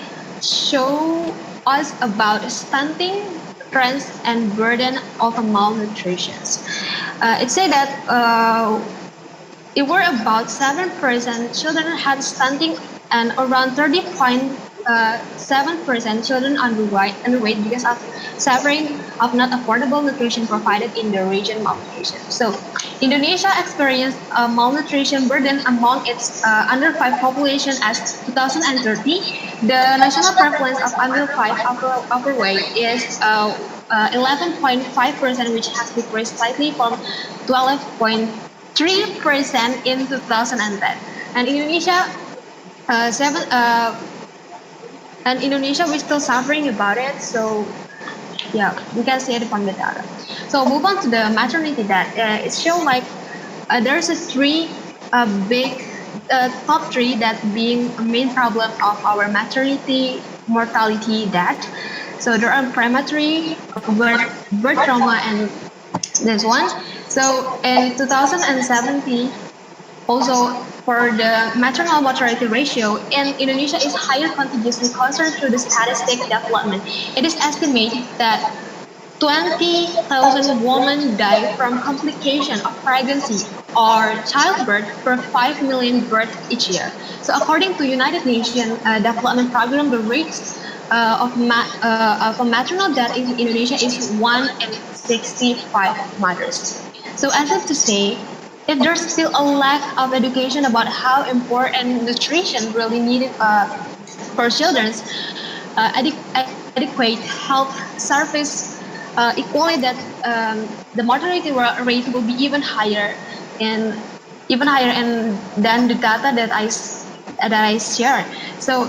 show us about stunting trends and burden of malnutrition. It said that it were about 7% children had stunting and around 30.7% children underweight because of suffering of not affordable nutrition provided in the region malnutrition. So Indonesia experienced a malnutrition burden among its under 5 population as 2030. The national prevalence of under 5 overweight is 11.5%, which has decreased slightly from 12.3% in 2010. And Indonesia, we're still suffering about it. So yeah, we can see it from the data. So move on to the maternity death. It shows like there's a big top 3 that being a main problem of our maternity mortality death. So there are premature birth trauma and this one. So in 2017, also for the maternal mortality ratio in Indonesia is higher continuously concerned through the statistic development. It is estimated that 20,000 women die from complication of pregnancy or childbirth per 5 million births each year. So according to United Nations Development Program, the rates of maternal death in Indonesia is 1 in 65 mothers. So as if to say, if there's still a lack of education about how important nutrition really needed for children's adequate health service, equally that the mortality rate will be even higher and than the data that I shared. So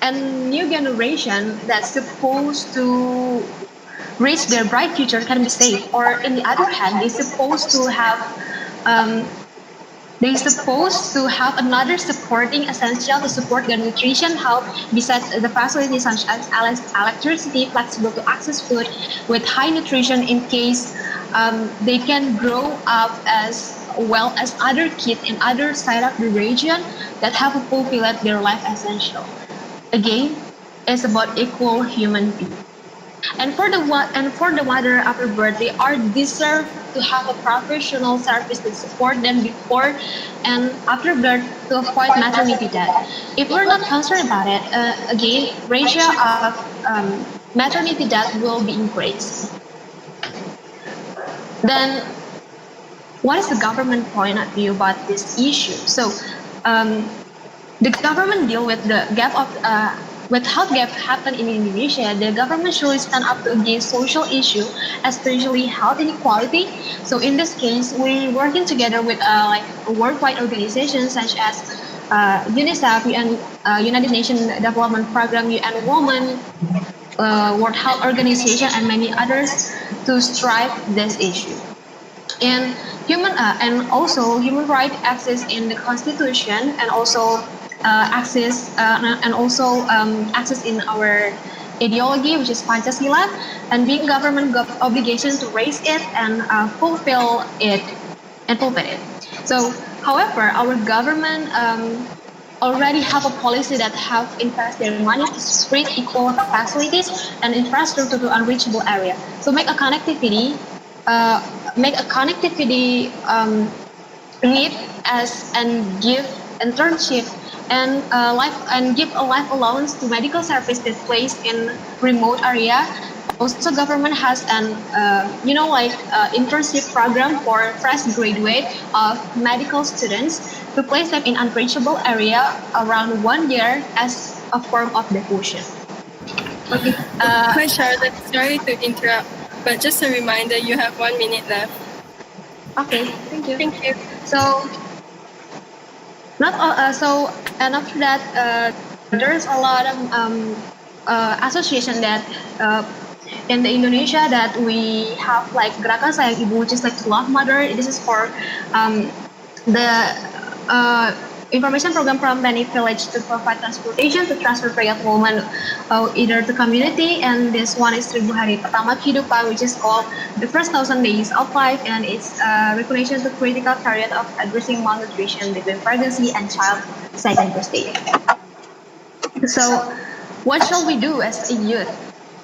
a new generation that's supposed to reach their bright future can be saved, or in the other hand, they're supposed to have another supporting essential to support their nutrition health besides the facilities such as electricity, flexible to access food with high nutrition in case they can grow up as well as other kids in other side of the region that have fulfilled their life essential. Again, it's about equal human being. And for the mother after birth, they are deserve to have a professional service to support them before and after birth to avoid maternity death. If we're not concerned about it, again, ratio of maternity death will be increased. Then, what is the government point of view about this issue? So, the government deal with the gap of with health gap happen in Indonesia. The government should stand up against social issue, especially health inequality. So in this case, we're working together with like worldwide organizations such as UNICEF, United Nations Development Program, UN Women, World Health Organization, and many others to strive this issue. And also human right access in the Constitution, and also access in our ideology, which is Pancasila, and being government obligation to raise it and fulfill it. So, however, our government already have a policy that have invested their money to spread equal facilities and infrastructure to unreachable area. So make a connectivity need as and give internship and give a life allowance to medical service that placed in remote area. Also, government has an internship program for fresh graduate of medical students to place them in unreachable area around 1 year as a form of devotion. Okay. Hi Charlotte, sorry to interrupt, but just a reminder, you have 1 minute left. Okay, thank you. Thank you. So, and after that, there's a lot of association that in the Indonesia that we have like Gerakan Sayang Ibu, which is like to love mother. This is for the information program from many village to provide transportation to transfer pregnant women either to community, and this one is 1000 Hari Pertama Kehidupan, which is called the first 1000 days of life, and it's recognition to critical period of addressing malnutrition between pregnancy and child second stage. So what shall we do as a youth?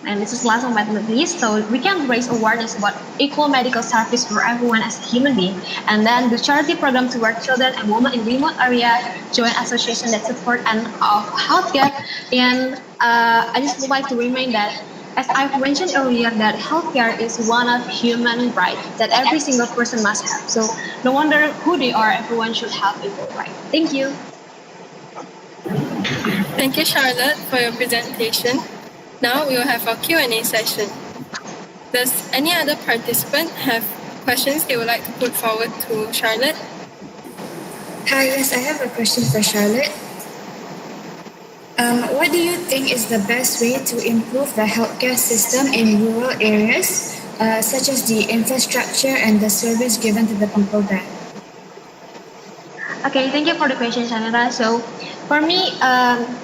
And this is last but not least, so we can raise awareness about equal medical service for everyone as a human being, and then the charity program to work children and women in remote area, join association that support and of healthcare. And I just would like to remind that, as I've mentioned earlier, that healthcare is one of human right that every single person must have. So no wonder who they are, everyone should have equal right. Thank you. Thank you, Charlotte, for your presentation. Now we will have our Q&A session. Does any other participant have questions they would like to put forward to Charlotte? Hi, yes, I have a question for Charlotte. What do you think is the best way to improve the healthcare system in rural areas, such as the infrastructure and the service given to the people there? Okay, thank you for the question, Shanira. So, for me,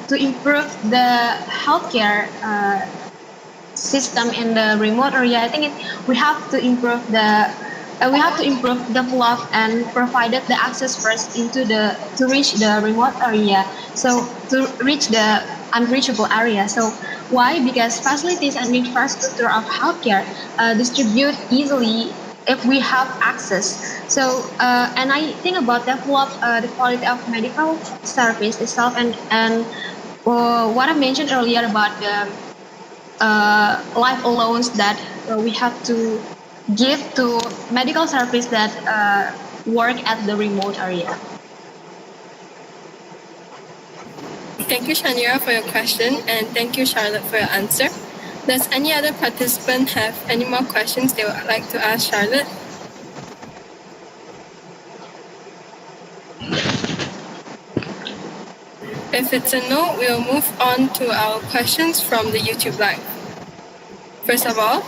to improve the healthcare system in the remote area, I think we have to improve develop and provided the access first to reach the remote area. So to reach the unreachable area. So why? Because facilities and infrastructure of healthcare distribute easily if we have access. So and I think about develop the quality of medical service itself, and what I mentioned earlier about the life allowance that we have to give to medical service that work at the remote area. Thank you, Shanira, for your question, and thank you, Charlotte, for your answer. Does any other participant have any more questions they would like to ask Charlotte? If it's a no, we'll move on to our questions from the YouTube Live. First of all,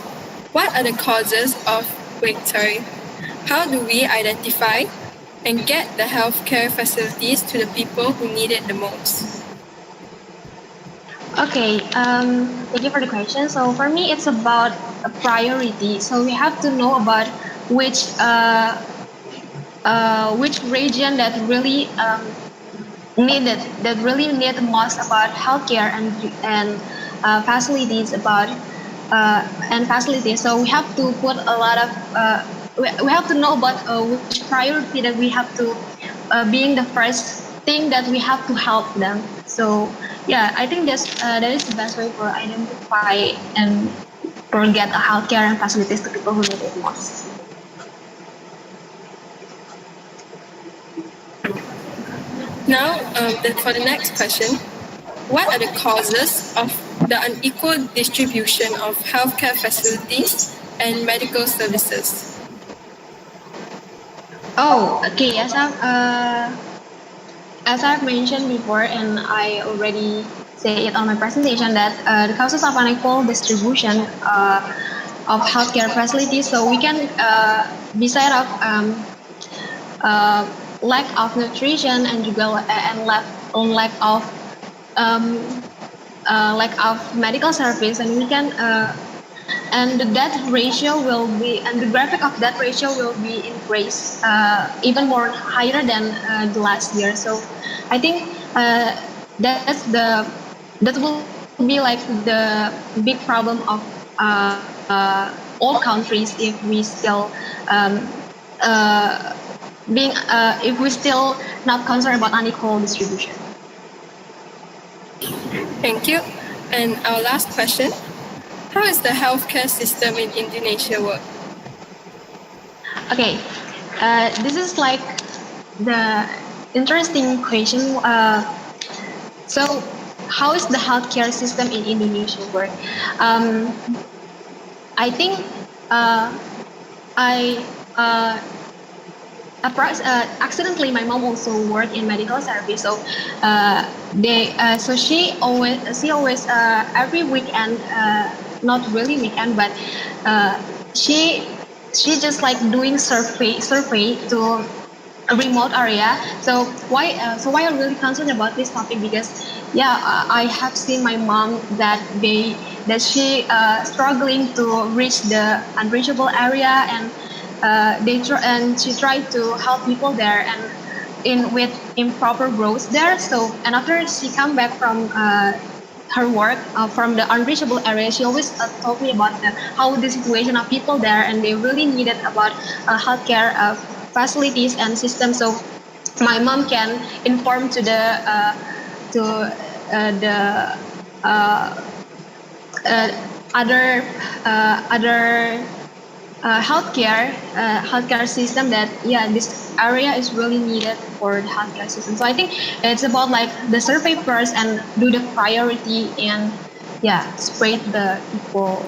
what are the causes of... How do we identify and get the healthcare facilities to the people who need it the most? Okay, thank you for the question. So for me, it's about a priority. So we have to know about which region that really need most about healthcare and facilities about and facilities. So we have to put a lot of we have to know about which priority that we have to being the first thing that we have to help them. So yeah, I think that is the best way for identify and for get a healthcare and facilities to people who need it most. Now, for the next question, what are the causes of the unequal distribution of healthcare facilities and medical services? Oh, okay. As I've mentioned before, and I already say it on my presentation, that the causes of unequal distribution of healthcare facilities. So we can beside of lack of nutrition and juga lack of medical service, and we can and the death ratio will be, and the graphic of death ratio will be increased even more higher than the last year. So I think that will be like the big problem of all countries if we still if we still not concerned about unequal distribution. Thank you. And our last question, how is the healthcare system in Indonesia work? Okay, this is like the interesting question. So, how is the healthcare system in Indonesia work? I think I accidentally my mom also worked in medical service, so she always every weekend, not really weekend, but she just like doing survey to a remote area. So why I'm really concerned about this topic, because I have seen my mom that she struggling to reach the unreachable area, and she tried to help people there, and with improper growth there. So, and after she come back from her work from the unreachable area, she always told me about how the situation of people there, and they really needed about healthcare facilities and systems. So my mom can inform to the other healthcare system, that this area is really needed for the healthcare system. So I think it's about like the survey first and do the priority, and spread the equal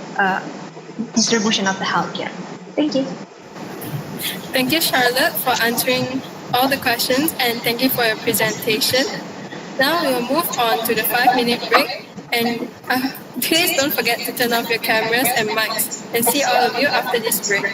distribution of the healthcare. Thank you. Thank you, Charlotte, for answering all the questions, and thank you for your presentation. Now we will move on to the 5-minute break, and please don't forget to turn off your cameras and mics, and see all of you after this break.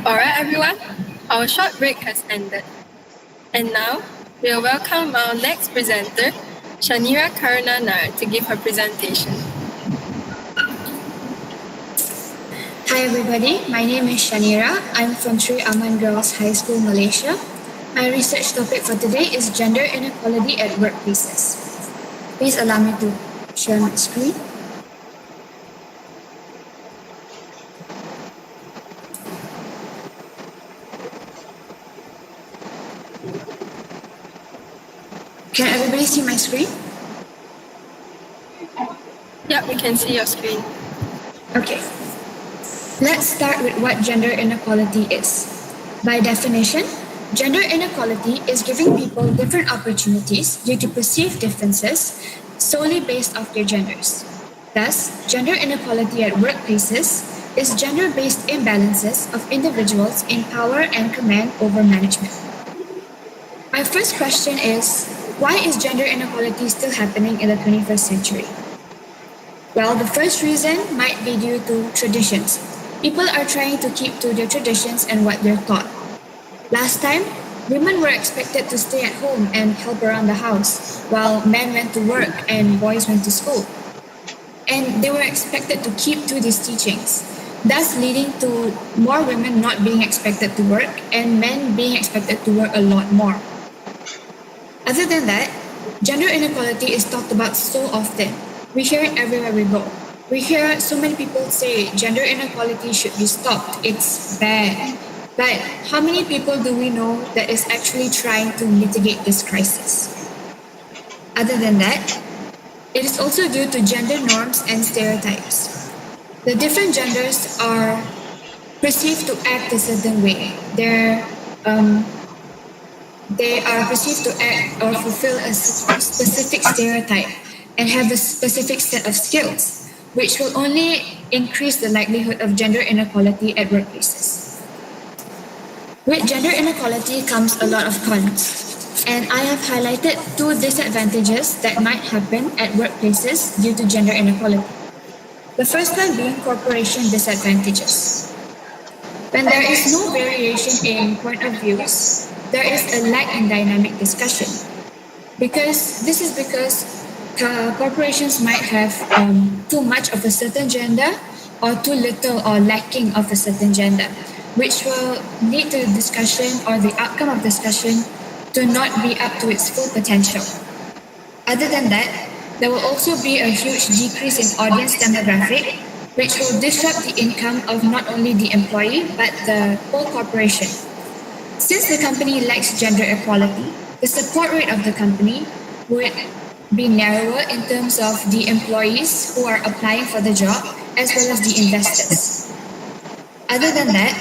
Alright everyone, our short break has ended. And now, we'll welcome our next presenter, Shanira Karnanar, to give her presentation. Hi everybody, my name is Shanira. I'm from Sri Aman Girls High School, Malaysia. My research topic for today is gender inequality at workplaces. Please allow me to share my screen. Can everybody see my screen? Yeah, we can see your screen. Okay. Let's start with what gender inequality is. By definition, gender inequality is giving people different opportunities due to perceived differences solely based off their genders. Thus, gender inequality at workplaces is gender-based imbalances of individuals in power and command over management. My first question is, why is gender inequality still happening in the 21st century? Well, the first reason might be due to traditions. People are trying to keep to their traditions and what they're taught. Last time, women were expected to stay at home and help around the house, while men went to work and boys went to school. And they were expected to keep to these teachings, thus leading to more women not being expected to work and men being expected to work a lot more. Other than that, gender inequality is talked about so often. We hear it everywhere we go. We hear so many people say gender inequality should be stopped. It's bad. But how many people do we know that is actually trying to mitigate this crisis? Other than that, it is also due to gender norms and stereotypes. The different genders are perceived to act a certain way. They are perceived to act or fulfill a specific stereotype and have a specific set of skills, which will only increase the likelihood of gender inequality at workplaces. With gender inequality comes a lot of cons, and I have highlighted two disadvantages that might happen at workplaces due to gender inequality. The first one being corporation disadvantages. When there is no variation in point of views, there is a lack in dynamic discussion. Because corporations might have too much of a certain gender or too little or lacking of a certain gender, which will lead to the discussion or the outcome of discussion to not be up to its full potential. Other than that, there will also be a huge decrease in audience demographic, which will disrupt the income of not only the employee but the whole corporation. Since the company lacks gender equality, the support rate of the company would be narrower in terms of the employees who are applying for the job as well as the investors. Other than that,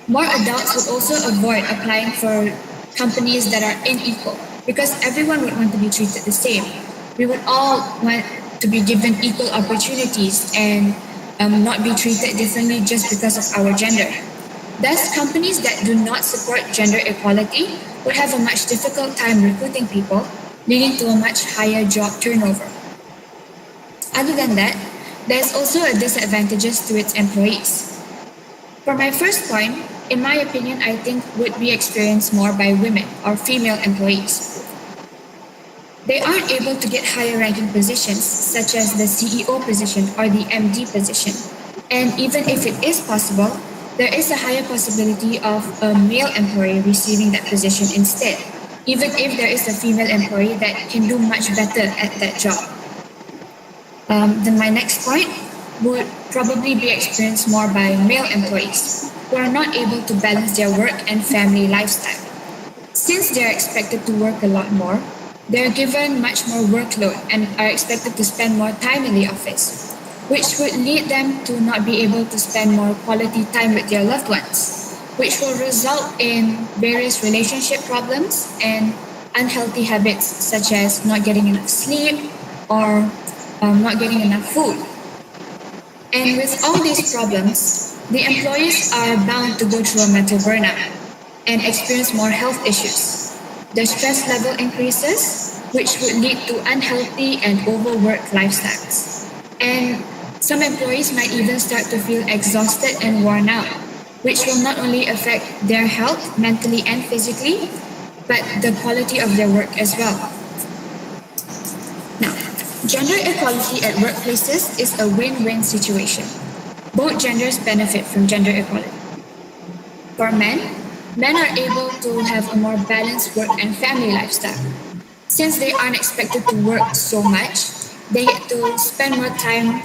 more adults would also avoid applying for companies that are unequal because everyone would want to be treated the same. We would all want to be given equal opportunities and not be treated differently just because of our gender. Thus, companies that do not support gender equality would have a much difficult time recruiting people, leading to a much higher job turnover. Other than that, there's also a disadvantages to its employees. For my first point, in my opinion, I think would be experienced more by women or female employees. They aren't able to get higher ranking positions such as the CEO position or the MD position. And even if it is possible, there is a higher possibility of a male employee receiving that position instead, even if there is a female employee that can do much better at that job. Then my next point would probably be experienced more by male employees who are not able to balance their work and family lifestyle. Since they are expected to work a lot more, they are given much more workload and are expected to spend more time in the office, which would lead them to not be able to spend more quality time with their loved ones, which will result in various relationship problems and unhealthy habits such as not getting enough sleep or not getting enough food. And with all these problems, the employees are bound to go through a mental burnout and experience more health issues. The stress level increases, which would lead to unhealthy and overworked lifestyles. And some employees might even start to feel exhausted and worn out, which will not only affect their health mentally and physically, but the quality of their work as well. Now, gender equality at workplaces is a win-win situation. Both genders benefit from gender equality. For men are able to have a more balanced work and family lifestyle. Since they aren't expected to work so much, they get to spend more time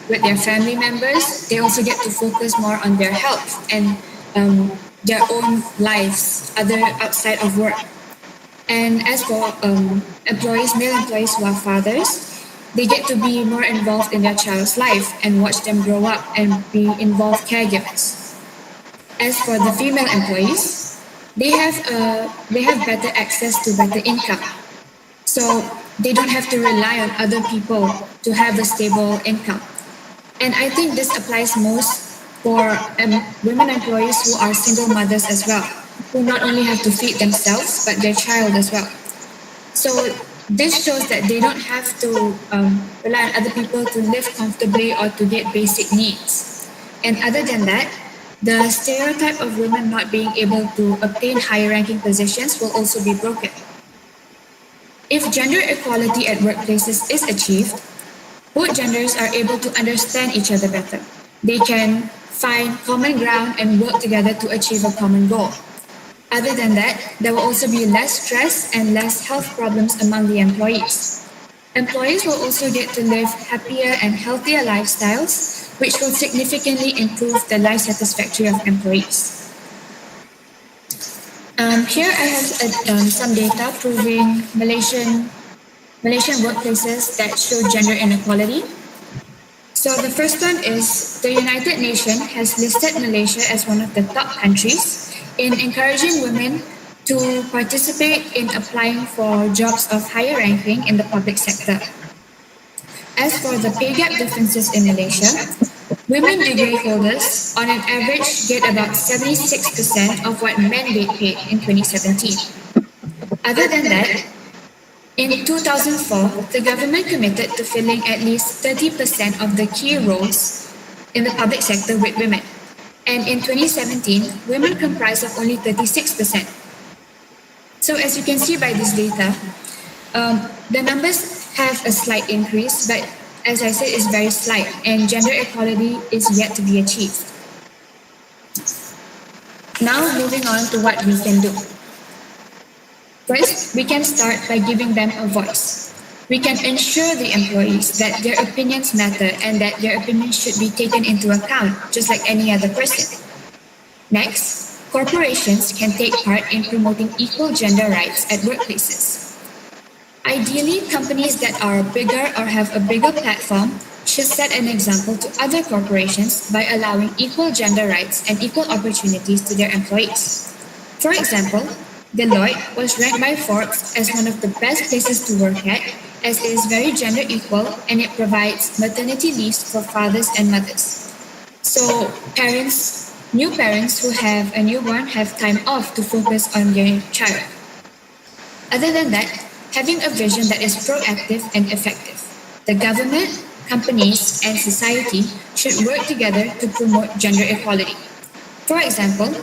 with their family members. They also get to focus more on their health and their own lives other outside of work. And as for male employees who are fathers, they get to be more involved in their child's life and watch them grow up and be involved caregivers. As for the female employees, they have better access to better income. So they don't have to rely on other people to have a stable income. And I think this applies most for women employees who are single mothers as well, who not only have to feed themselves, but their child as well. So this shows that they don't have to rely on other people to live comfortably or to get basic needs. And other than that, the stereotype of women not being able to obtain higher ranking positions will also be broken. If gender equality at workplaces is achieved, both genders are able to understand each other better. They can find common ground and work together to achieve a common goal. Other than that, there will also be less stress and less health problems among the employees. Employees will also get to live happier and healthier lifestyles, which will significantly improve the life satisfaction of employees. Here I have some data proving Malaysian workplaces that show gender inequality. So the first one is the United Nations has listed Malaysia as one of the top countries in encouraging women to participate in applying for jobs of higher ranking in the public sector. As for the pay gap differences in Malaysia, women degree holders on an average get about 76% of what men get paid in 2017. Other than that, in 2004, the government committed to filling at least 30% of the key roles in the public sector with women. And in 2017, women comprised of only 36%. So as you can see by this data, the numbers have a slight increase, but as I said, it's very slight, and gender equality is yet to be achieved. Now moving on to what we can do. First, we can start by giving them a voice. We can ensure the employees that their opinions matter and that their opinions should be taken into account, just like any other person. Next, corporations can take part in promoting equal gender rights at workplaces. Ideally, companies that are bigger or have a bigger platform should set an example to other corporations by allowing equal gender rights and equal opportunities to their employees. For example, Deloitte was ranked by Forbes as one of the best places to work at, as it is very gender equal and it provides maternity leaves for fathers and mothers. So new parents who have a newborn have time off to focus on their child. Other than that, having a vision that is proactive and effective. The government, companies, and society should work together to promote gender equality. For example,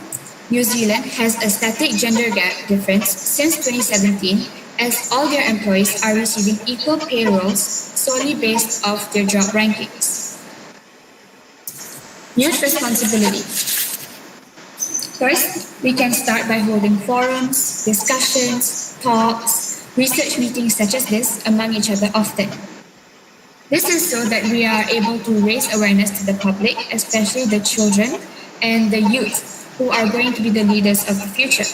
New Zealand has a static gender gap difference since 2017, as all their employees are receiving equal pay roles solely based off their job rankings. Youth responsibility. First, we can start by holding forums, discussions, talks, research meetings such as this among each other often. This is so that we are able to raise awareness to the public, especially the children and the youth, who are going to be the leaders of the future.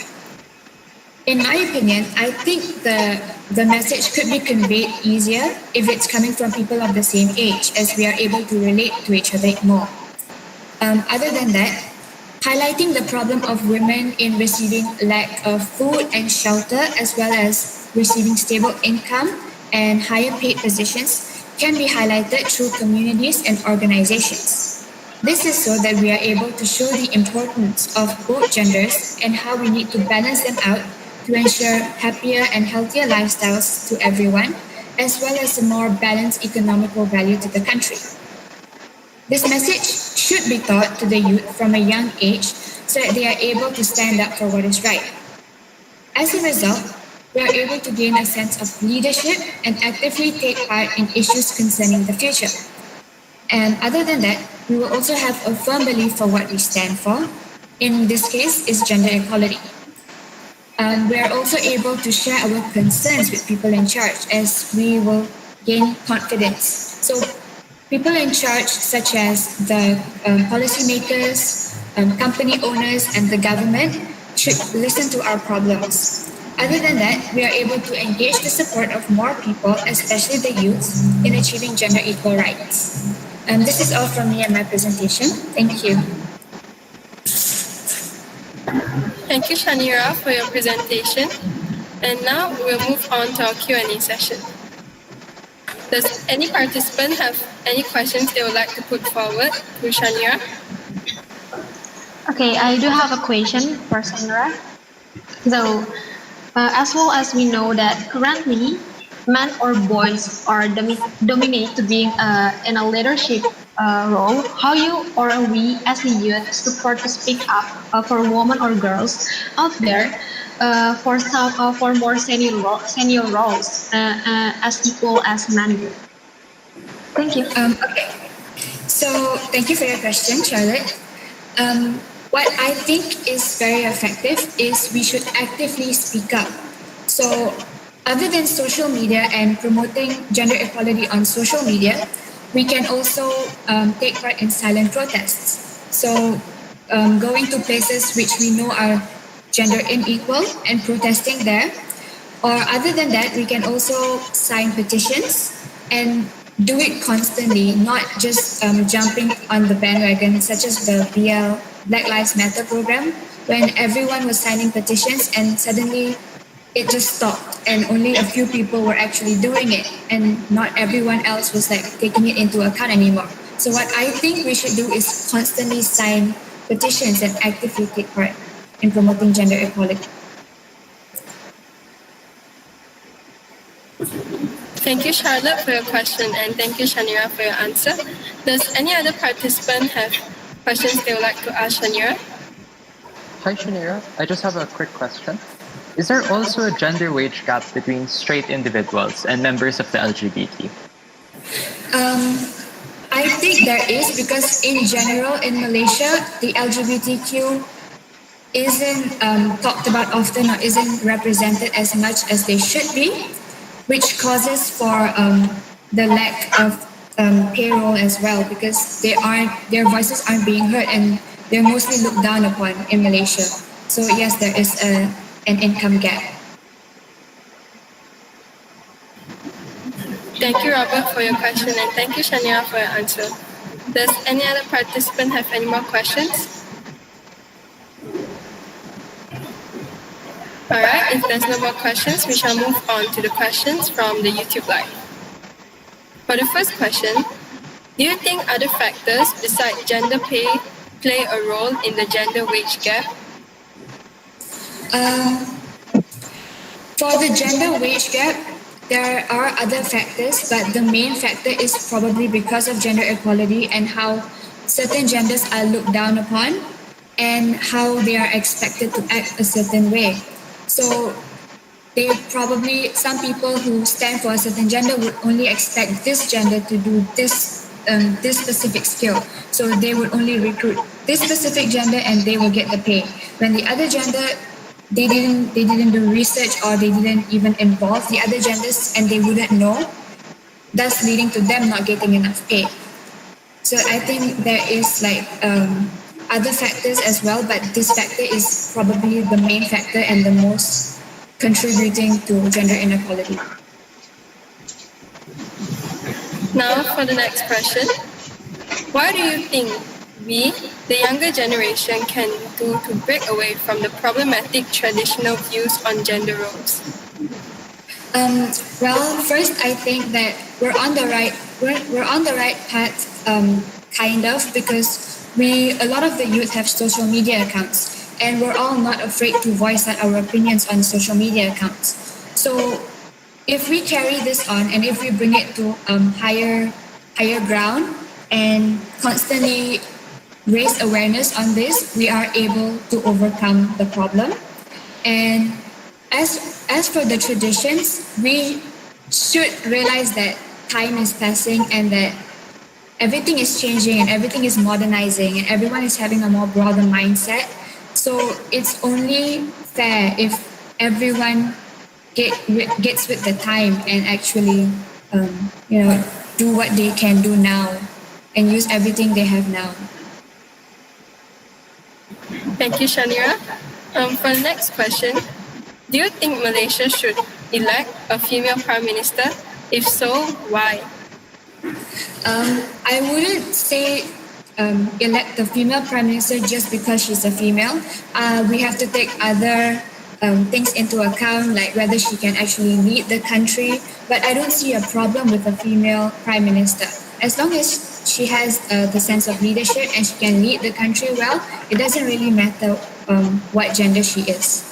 In my opinion, I think the message could be conveyed easier if it's coming from people of the same age, as we are able to relate to each other more. Other than that, highlighting the problem of women in receiving lack of food and shelter, as well as receiving stable income and higher paid positions, can be highlighted through communities and organizations. This is so that we are able to show the importance of both genders and how we need to balance them out to ensure happier and healthier lifestyles to everyone, as well as a more balanced economical value to the country. This message should be taught to the youth from a young age so that they are able to stand up for what is right. As a result, we are able to gain a sense of leadership and actively take part in issues concerning the future. And other than that, we will also have a firm belief for what we stand for. In this case, is gender equality. We are also able to share our concerns with people in charge as we will gain confidence. So people in charge, such as the policymakers, company owners, and the government, should listen to our problems. Other than that, we are able to engage the support of more people, especially the youth, in achieving gender equal rights. This is all from me and my presentation. Thank you. Thank you, Shanira, for your presentation. And now we'll move on to our Q&A session. Does any participant have any questions they would like to put forward to Shanira? Okay, I do have a question for Sandra. So, as well as we know that currently men or boys are dominate to being in a leadership role, how you or we as a youth support to speak up for women or girls out there for more senior roles as equal as men do? Thank you. Okay. So thank you for your question, Charlotte. What I think is very effective is we should actively speak up. So other than social media and promoting gender equality on social media, we can also take part in silent protests. So going to places which we know are gender unequal and protesting there. Or other than that, we can also sign petitions and do it constantly, not just jumping on the bandwagon, such as the BL Black Lives Matter program, when everyone was signing petitions and suddenly it just stopped and only a few people were actually doing it and not everyone else was like taking it into account anymore. So what I think we should do is constantly sign petitions and actively take part in promoting gender equality. Thank you, Charlotte, for your question, and thank you, Shanira, for your answer. Does any other participant have questions they would like to ask Shanira? Hi, Shanira. I just have a quick question. Is there also a gender wage gap between straight individuals and members of the LGBT? I think there is, because in general in Malaysia, the LGBTQ isn't talked about often or isn't represented as much as they should be, which causes for the lack of payroll as well, because their voices aren't being heard and they're mostly looked down upon in Malaysia. So yes, there is an income gap. Thank you, Robert, for your question, and thank you, Shanira, for your answer. Does any other participant have any more questions? All right, if there's no more questions, we shall move on to the questions from the YouTube Live. For the first question, do you think other factors besides gender pay play a role in the gender wage gap? For the gender wage gap, there are other factors, but the main factor is probably because of gender equality and how certain genders are looked down upon and how they are expected to act a certain way. So some people who stand for a certain gender would only expect this gender to do this specific skill. So they would only recruit this specific gender and they will get the pay. When the other gender, they didn't do research or they didn't even involve the other genders and they wouldn't know, thus leading to them not getting enough pay. So I think there is other factors as well, but this factor is probably the main factor and the most contributing to gender inequality. Now for the next question. What do you think we, the younger generation, can do to break away from the problematic traditional views on gender roles? Well, first I think that we're on the right path, kind of, because a lot of the youth have social media accounts, and we're all not afraid to voice out our opinions on social media accounts. So if we carry this on and if we bring it to higher ground and constantly raise awareness on this, we are able to overcome the problem. And As for the traditions, we should realize that time is passing and that everything is changing and everything is modernizing and everyone is having a more broader mindset. So it's only fair if everyone gets with the time and actually, do what they can do now and use everything they have now. Thank you, Shanira. For the next question, do you think Malaysia should elect a female prime minister? If so, why? I wouldn't say elect the female prime minister just because she's a female. We have to take other things into account, like whether she can actually lead the country. But I don't see a problem with a female prime minister. As long as she has the sense of leadership and she can lead the country well, it doesn't really matter what gender she is.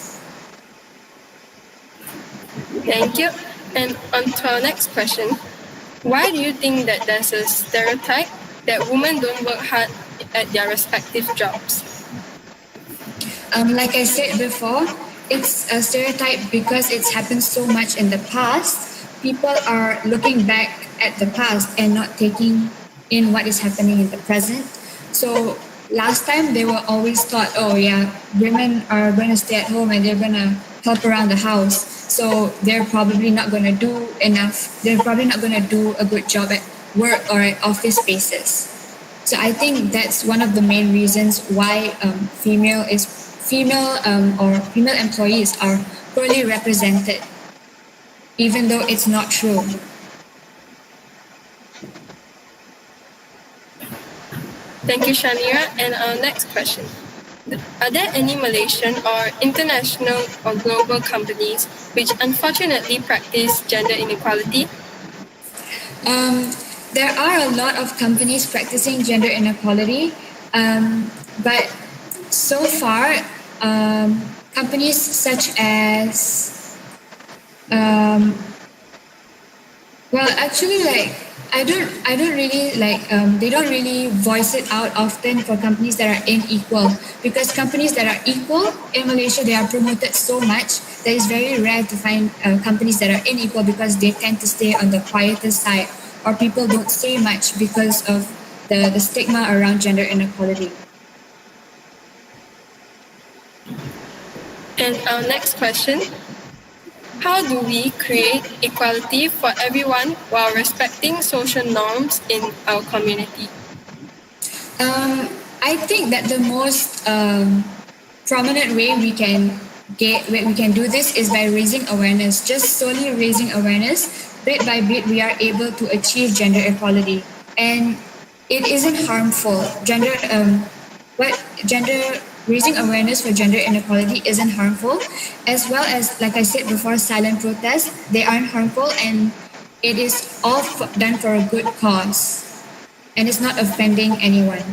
Thank you. And on to our next question. Why do you think that there's a stereotype that women don't work hard at their respective jobs? Like I said before, it's a stereotype because it's happened so much in the past. People are looking back at the past and not taking in what is happening in the present. So last time they were always taught, oh yeah, women are going to stay at home and they're going to help around the house. So they're probably not going to do enough. They're probably not going to do a good job at work or at office spaces. So I think that's one of the main reasons why female employees are poorly represented, even though it's not true. Thank you, Shanira. And our next question. Are there any Malaysian or international or global companies which unfortunately practice gender inequality? There are a lot of companies practicing gender inequality, but so far, companies such as, I don't really they don't really voice it out often for companies that are unequal, because companies that are equal in Malaysia, they are promoted so much that it's very rare to find companies that are unequal because they tend to stay on the quieter side, or people don't say much because of the stigma around gender inequality. And our next question. How do we create equality for everyone while respecting social norms in our community? I think that the most prominent way we can do this is by raising awareness. Just solely raising awareness, bit by bit, we are able to achieve gender equality, and it isn't harmful. Raising awareness for gender inequality isn't harmful, as well as, like I said before, silent protests, they aren't harmful, and it is all done for a good cause, and it's not offending anyone.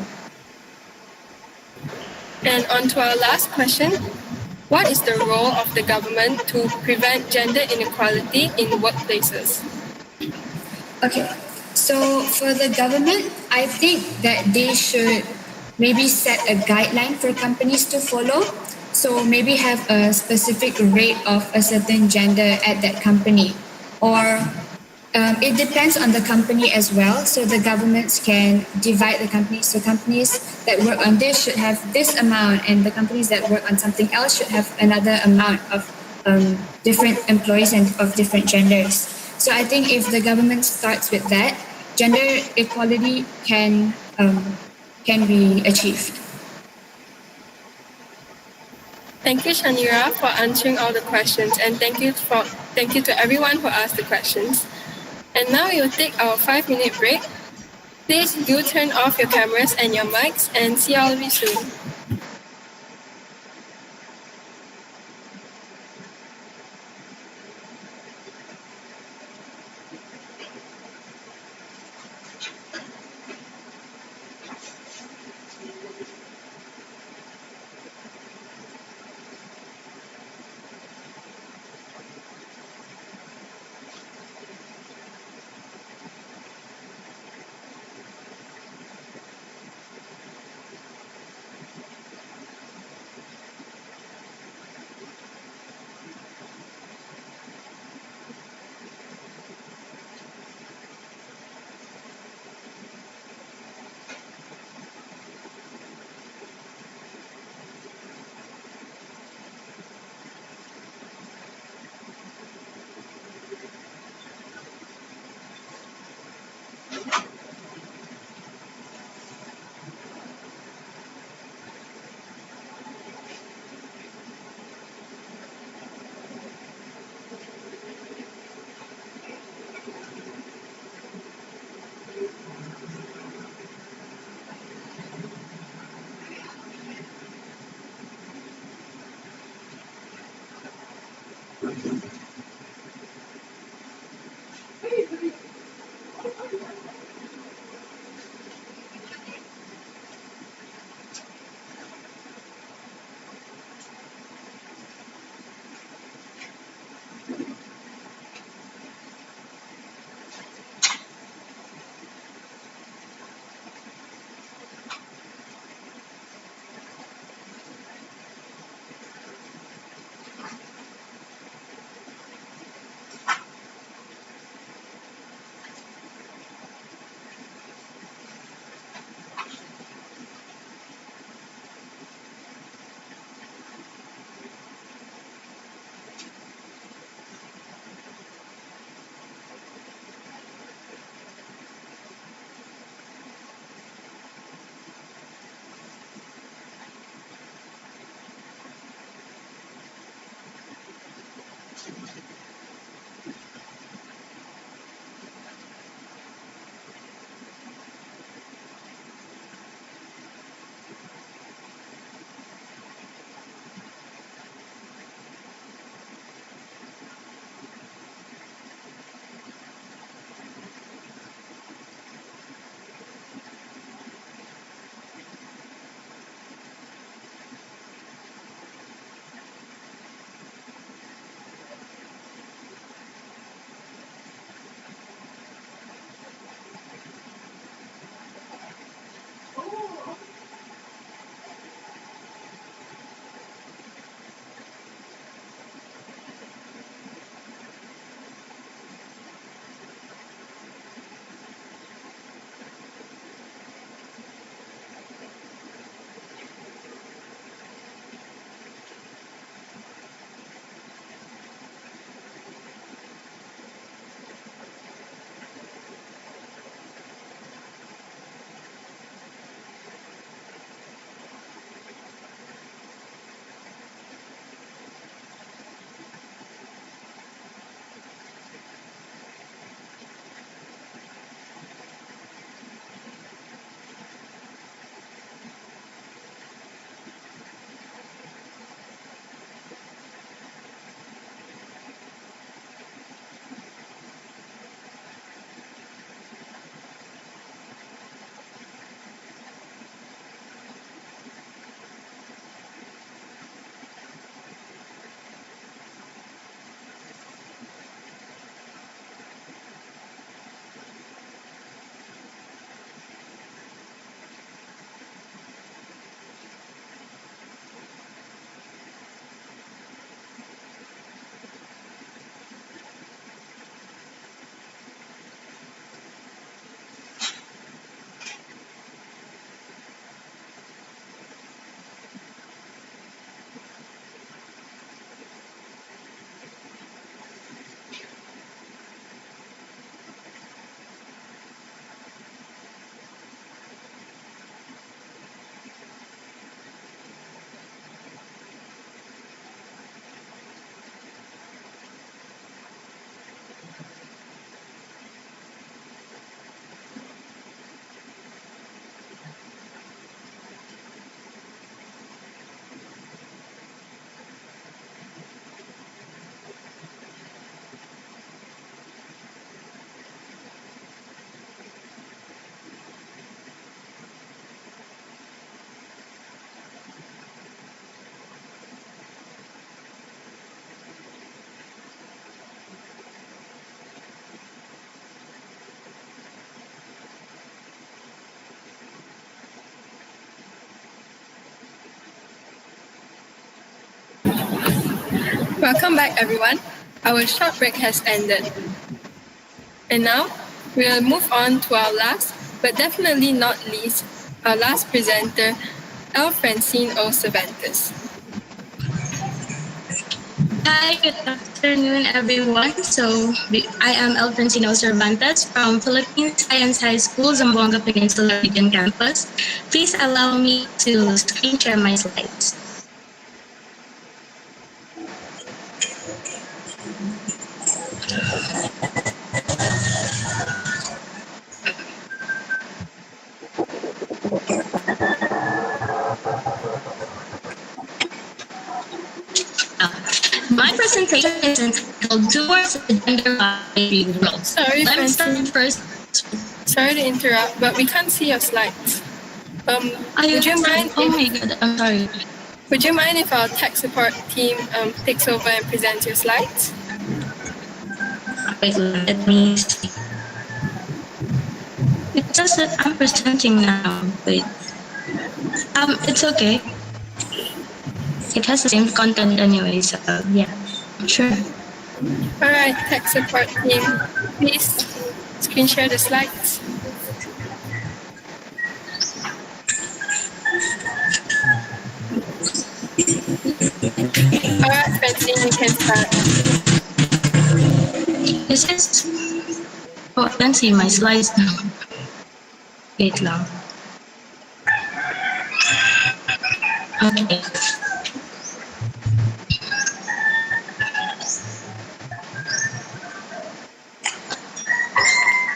And on to our last question. What is the role of the government to prevent gender inequality in workplaces? Okay, so for the government, I think that they should maybe set a guideline for companies to follow. So maybe have a specific rate of a certain gender at that company, or it depends on the company as well. So the governments can divide the companies. So companies that work on this should have this amount, and the companies that work on something else should have another amount of different employees and of different genders. So I think if the government starts with that, gender equality can be achieved. Thank you, Shanira, for answering all the questions, and thank you to everyone who asked the questions. And now we will take our 5-minute break. Please do turn off your cameras and your mics, and see all of you soon. Welcome back, everyone. Our short break has ended. And now, we'll move on to our last, but definitely not least, our last presenter, L. Francine O. Cervantes. Hi, good afternoon, everyone. I am El Francino Cervantes from Philippine Science High School, Zamboanga Peninsula Region Campus. Please allow me to screen share my slides. My presentation is entitled Towards a Gender Binary World. Sorry, Let me Francine. start first. Sorry to interrupt, but we can't see your slides. Would you mind? Oh my god, I'm sorry. Would you mind if our tech support team takes over and presents your slides? Wait, let me see. It says that I'm presenting now. Wait. It's okay. It has the same content anyway, so yeah, sure. All right, tech support team, please screen share the slides. All right, Francine, you can start. Is this? Oh, I can see my slides now. Wait lang. Okay.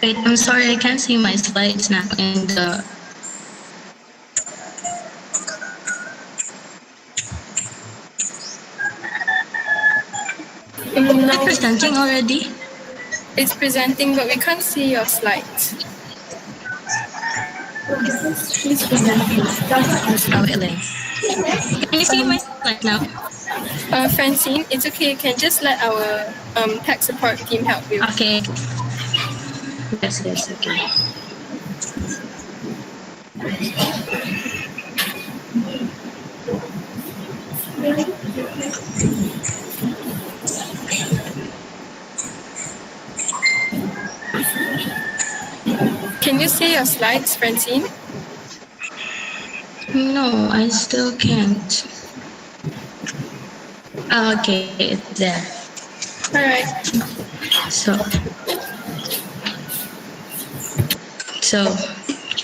Wait, I'm sorry, I can't see my slides now. And No, it's presenting already? it's presenting, but we can't see your slides. Oh, wait, lang. Can you see my slide now? Francine, it's okay. You can just let our tech support team help you. Okay. Yes, okay. Can you see your slides, Francine? No, I still can't. Oh, okay, it's there. All right.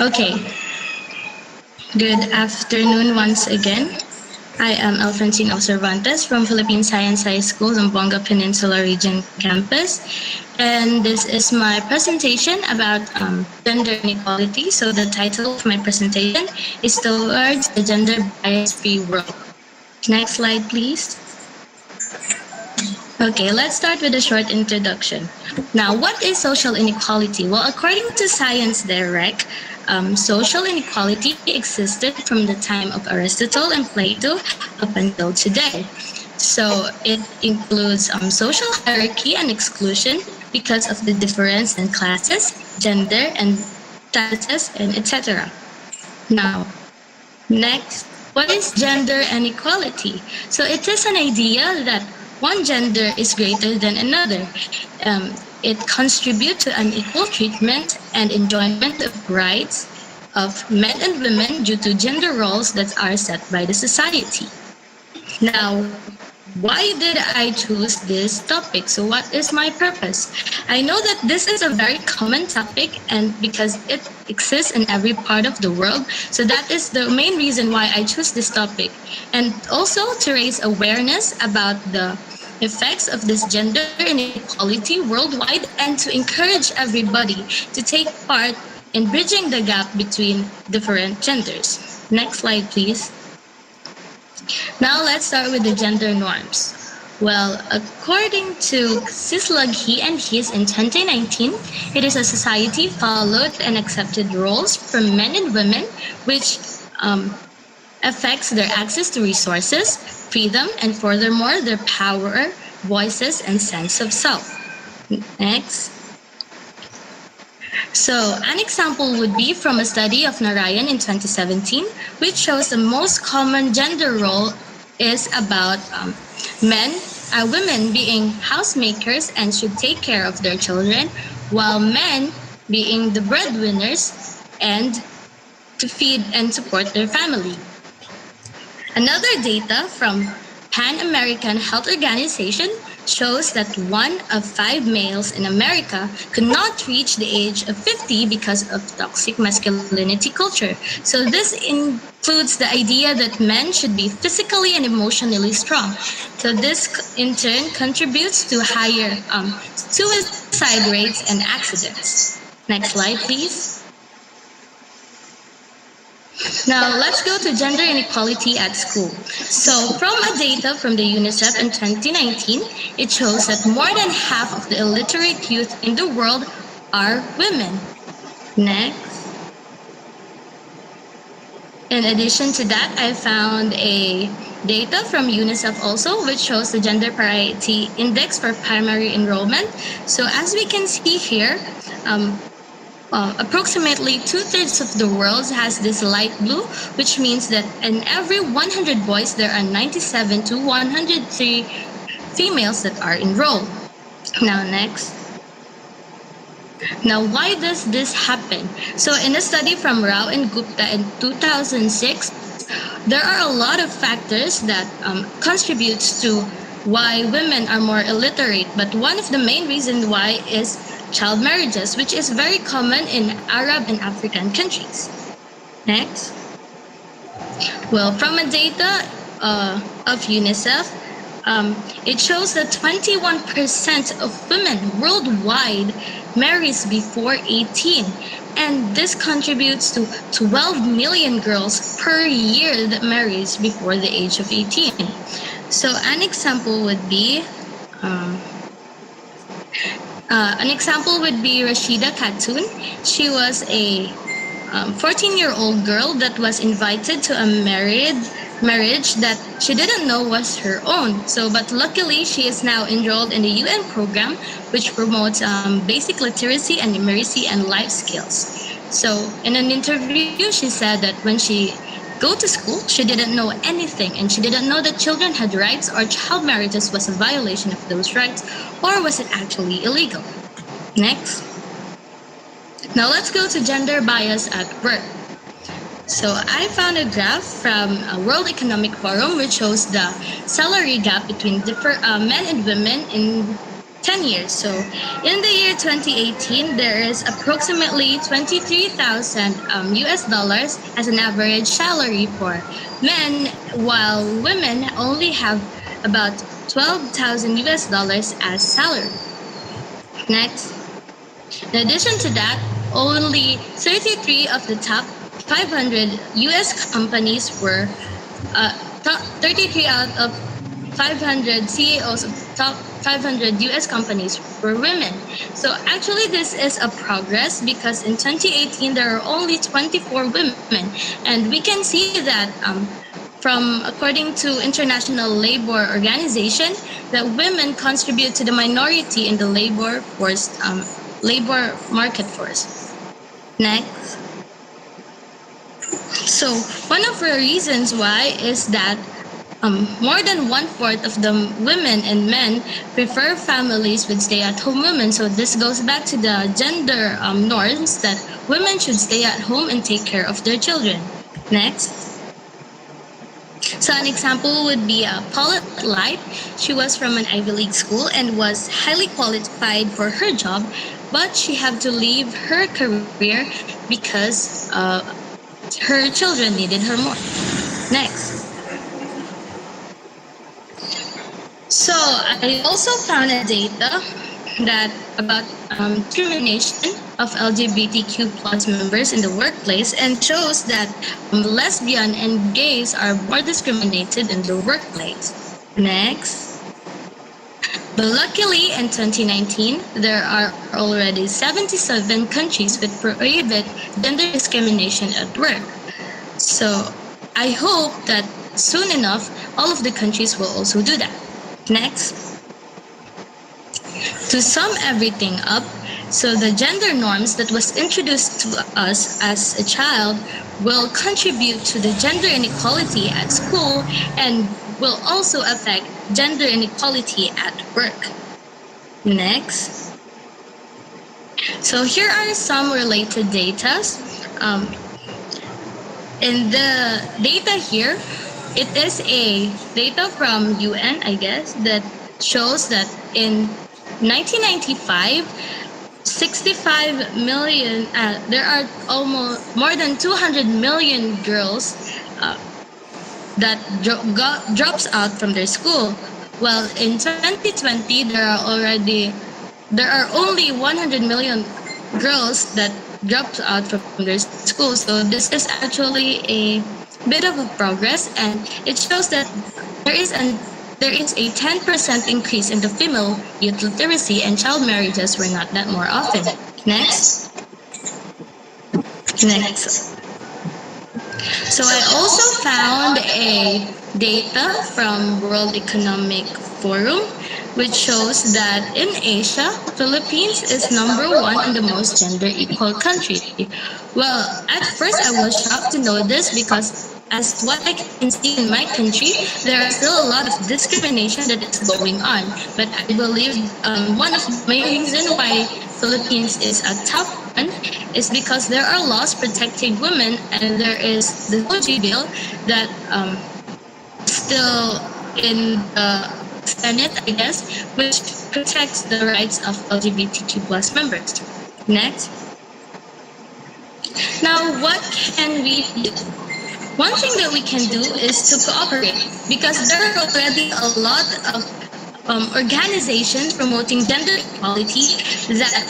Okay. Good afternoon once again. I am Alfonsino Cervantes from Philippine Science High School, Zamboanga Peninsula Region Campus. And this is my presentation about gender inequality. So the title of my presentation is Towards a Gender Bias-Free World. Next slide, please. Okay, let's start with a short introduction. Now, what is social inequality? Well, according to Science Direct, social inequality existed from the time of Aristotle and Plato up until today. So it includes social hierarchy and exclusion because of the difference in classes, gender, and statuses, and etc. Now, next, what is gender inequality? So it is an idea that one gender is greater than another. It contributes to unequal treatment and enjoyment of rights of men and women due to gender roles that are set by the society. Now, why did I choose this topic? So what is my purpose? I know that this is a very common topic and because it exists in every part of the world. So that is the main reason why I choose this topic. And also to raise awareness about the effects of this gender inequality worldwide and to encourage everybody to take part in bridging the gap between different genders. Next slide, please. Now let's start with the gender norms. Well, according to Sislag He and His in 2019, it is a society followed and accepted roles from men and women, which affects their access to resources, freedom, and furthermore, their power, voices, and sense of self. Next. So an example would be from a study of Narayan in 2017, which shows the most common gender role is about men women being housemakers and should take care of their children, while men being the breadwinners and to feed and support their family. Another data from Pan American Health Organization shows that 1 of 5 males in America could not reach the age of 50 because of toxic masculinity culture. So this includes the idea that men should be physically and emotionally strong. So this in turn contributes to higher suicide rates and accidents. Next slide, please. Now, let's go to gender inequality at school. So, from a data from the UNICEF in 2019, it shows that more than half of the illiterate youth in the world are women. Next. In addition to that, I found a data from UNICEF also, which shows the Gender Parity Index for primary enrollment. So, as we can see here, approximately 2/3 of the world has this light blue, which means that in every 100 boys, there are 97 to 103 females that are enrolled. Now, next. Now, why does this happen? So, in a study from Rao and Gupta in 2006, there are a lot of factors that contributes to why women are more illiterate, but one of the main reasons why is child marriages, which is very common in Arab and African countries. Next. Well, from a data of UNICEF, it shows that 21% of women worldwide marries before 18. And this contributes to 12 million girls per year that marries before the age of 18. So an example would be Rashida Khatun. She was a 14-year-old girl that was invited to a marriage that she didn't know was her own. But luckily, she is now enrolled in the UN program, which promotes basic literacy and numeracy and life skills. So in an interview, she said that when she go to school, she didn't know anything, and she didn't know that children had rights or child marriages was a violation of those rights, or was it actually illegal. Next. Now let's go to gender bias at work. So I found a graph from a World Economic Forum which shows the salary gap between men and women in 10 years. So in the year 2018, there is approximately 23,000 US dollars as an average salary for men, while women only have about 12,000 US dollars as salary. Next. In addition to that, only 33 of the top 500 US companies were 33 out of 500 CEOs of top 500 US companies were women. So actually this is a progress, because in 2018 there are only 24 women, and we can see that according to International Labor Organization, that women contribute to the minority in the labor market force. Next. So one of the reasons why is that more than 1/4 of the women and men prefer families with stay-at-home women. So this goes back to the gender norms that women should stay at home and take care of their children. Next. So an example would be Paulette Light. She was from an Ivy League school and was highly qualified for her job, but she had to leave her career because her children needed her more. Next. So I also found a data that about discrimination of LGBTQ plus members in the workplace, and shows that lesbian and gays are more discriminated in the workplace. Next. But luckily, in 2019, there are already 77 countries that prohibit gender discrimination at work. So I hope that soon enough, all of the countries will also do that. Next. To sum everything up, so the gender norms that was introduced to us as a child will contribute to the gender inequality at school, and will also affect gender inequality at work. Next. So here are some related data. In the data here, it is a data from UN, I guess, that shows that in 1995, 65 million, there are almost more than 200 million girls that drops out from their school. Well, in 2020, there are only 100 million girls that dropped out from their school. So this is actually a bit of a progress, and it shows that there is a 10% increase in the female youth literacy, and child marriages were not that more often. Next. So I also found a data from World Economic Forum, which shows that in Asia, Philippines is number 1 in the most gender equal country. Well, at first I was shocked to know this because as what I can see in my country, there are still a lot of discrimination that is going on. But I believe one of the main reasons why Philippines is a top one is because there are laws protecting women, and there is the OG bill that still in the Senate, I guess, which protects the rights of LGBTQ plus members. Next. Now, what can we do? One thing that we can do is to cooperate, because there are already a lot of organizations promoting gender equality that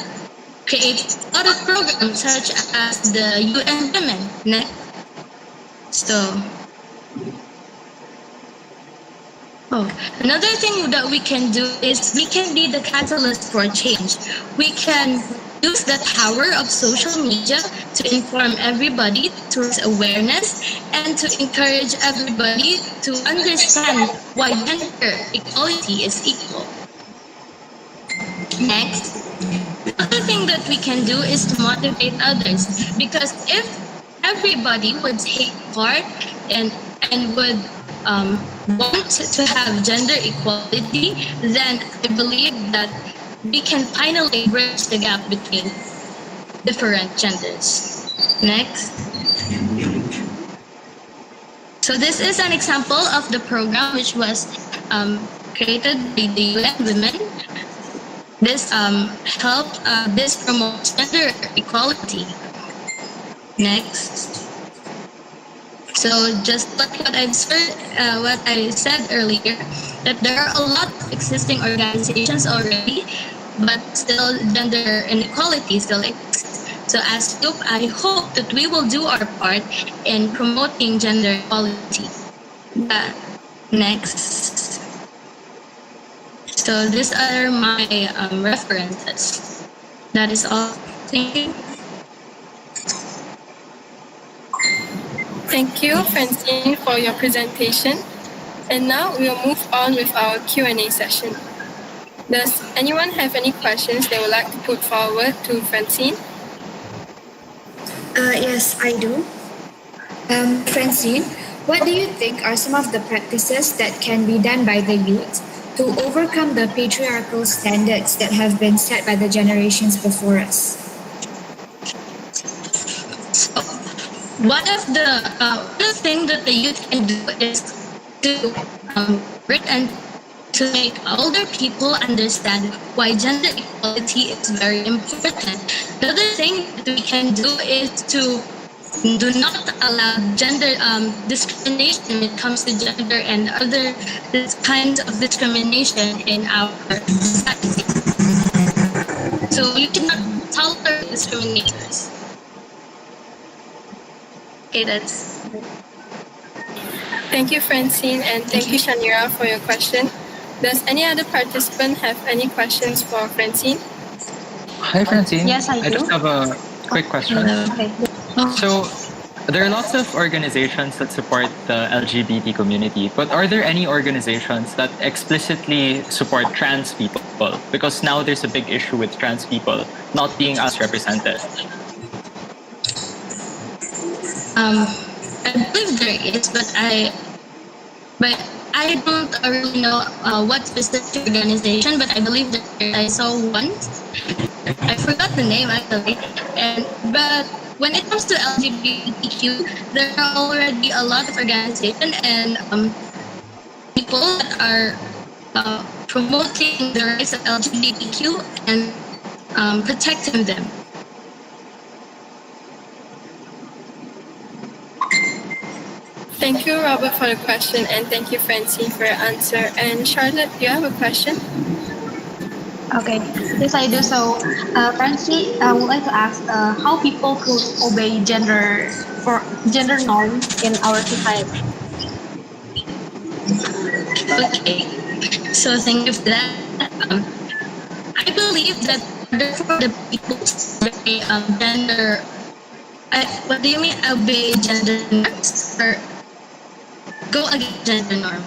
create a lot of programs such as the UN Women. Next. Another thing that we can do is we can be the catalyst for change. We can use the power of social media to inform everybody, to raise awareness, and to encourage everybody to understand why gender equality is equal. Next. Another thing that we can do is to motivate others, because if everybody would take part and would want to have gender equality, then I believe that we can finally bridge the gap between different genders. Next. So this is an example of the program which was created by the UN Women. This this promotes gender equality. Next. So just like what I said earlier, that there are a lot of existing organizations already, but still gender inequality still exists. So as group, I hope that we will do our part in promoting gender equality. Next. So these are my references. That is all. Thank you. Thank you, Francine, for your presentation. And now we'll move on with our Q&A session. Does anyone have any questions they would like to put forward to Francine? Yes, I do. Francine, what do you think are some of the practices that can be done by the youth to overcome the patriarchal standards that have been set by the generations before us? One of the things that the youth can do is to work and to make older people understand why gender equality is very important. The other thing that we can do is to do not allow gender discrimination when it comes to gender and other kinds of discrimination in our society. So you cannot tolerate discriminators. Okay, that's. Thank you, Francine, and thank you, Shanira, for your question. Does any other participant have any questions for Francine? Hi, Francine. Yes, I do. just have a quick question. Okay. So, there are lots of organizations that support the LGBT community, but are there any organizations that explicitly support trans people? Because now there's a big issue with trans people not being as represented. I believe there is, but I don't really know what specific organization, but I believe that I saw one. I forgot the name actually. But when it comes to LGBTQ, there are already a lot of organizations and people that are promoting the rights of LGBTQ and protecting them. Thank you, Robert, for the question, and thank you, Francine, for your answer. And Charlotte, do you have a question? Okay, yes, I do. So, Francine, I would like to ask how people could obey gender norms in our society. Okay, so thank you for that. I believe that for the people to obey gender, what do you mean obey gender norms or go against gender norm?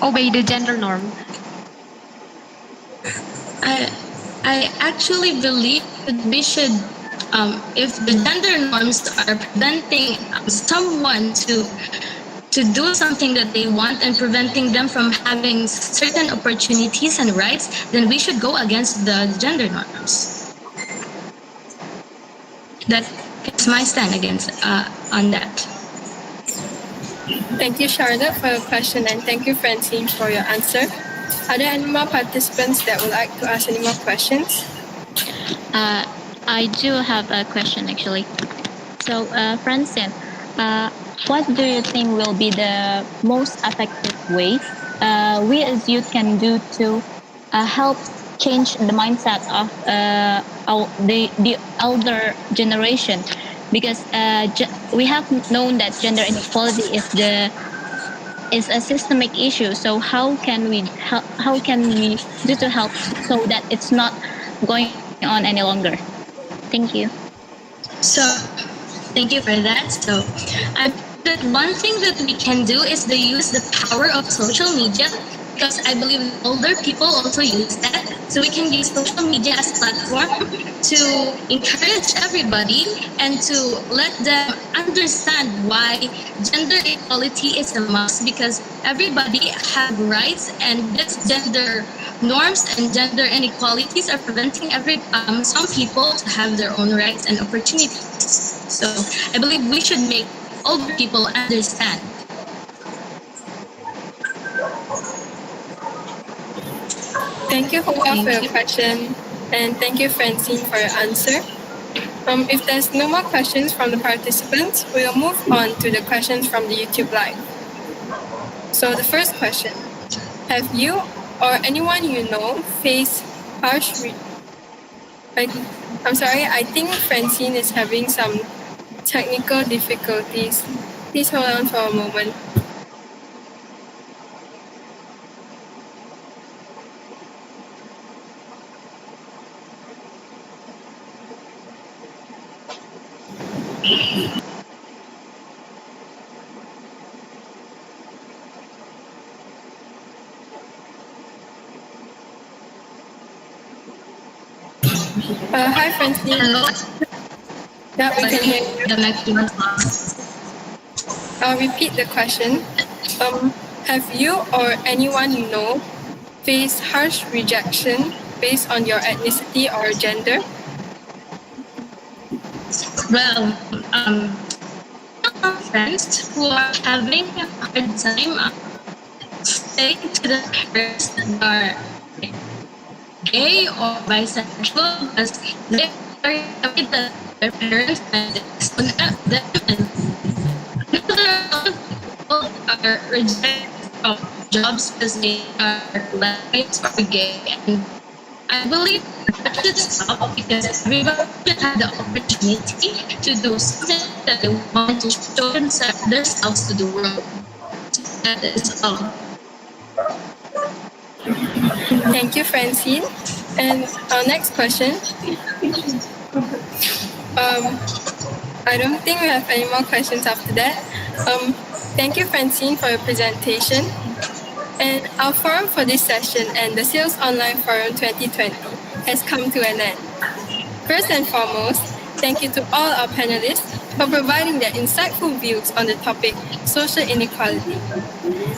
Obey the gender norm. I actually believe that we should, if the gender norms are preventing someone to do something that they want and preventing them from having certain opportunities and rights, then we should go against the gender norms. That is my stand against on that. Thank you, Charlotte, for your question, and thank you, Francine, for your answer. Are there any more participants that would like to ask any more questions? I do have a question actually. So, Francine, what do you think will be the most effective ways we as youth can do to help change the mindset of the elder generation? Because we have known that gender inequality is a systemic issue. So how can we do to help so that it's not going on any longer? Thank you. So, thank you for that. So, that one thing that we can do is to use the power of social media, because I believe older people also use that. So we can use social media as a platform to encourage everybody and to let them understand why gender equality is a must, because everybody have rights, and this gender norms and gender inequalities are preventing some people to have their own rights and opportunities. So I believe we should make older people understand. Thank you, Hua, for your question, and thank you, Francine, for your answer. If there's no more questions from the participants, we'll move on to the questions from the YouTube Live. So the first question, have you or anyone you know faced harsh... I'm sorry, I think Francine is having some technical difficulties. Please hold on for a moment. Hi, Francine. Hello. Yeah, we can hear you. The maximum. I'll repeat the question. Have you or anyone you know faced harsh rejection based on your ethnicity or gender? Well, friends who are having a hard time saying to the parents that are gay or bisexual, because they are afraid that their parents might disconnect them, and there are a lot of people that are rejected from jobs because they are lesbians or gay, and I believe that should stop, because everybody should have the opportunity to do something that they want to show themselves to the world. That is all. Thank you, Francine. And our next question. I don't think we have any more questions after that. Thank you, Francine, for your presentation. And our forum for this session and the Sales Online Forum 2020 has come to an end. First and foremost, thank you to all our panelists for providing their insightful views on the topic social inequality.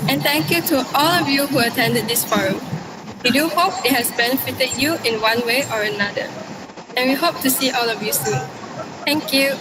And thank you to all of you who attended this forum. We do hope it has benefited you in one way or another. And we hope to see all of you soon. Thank you.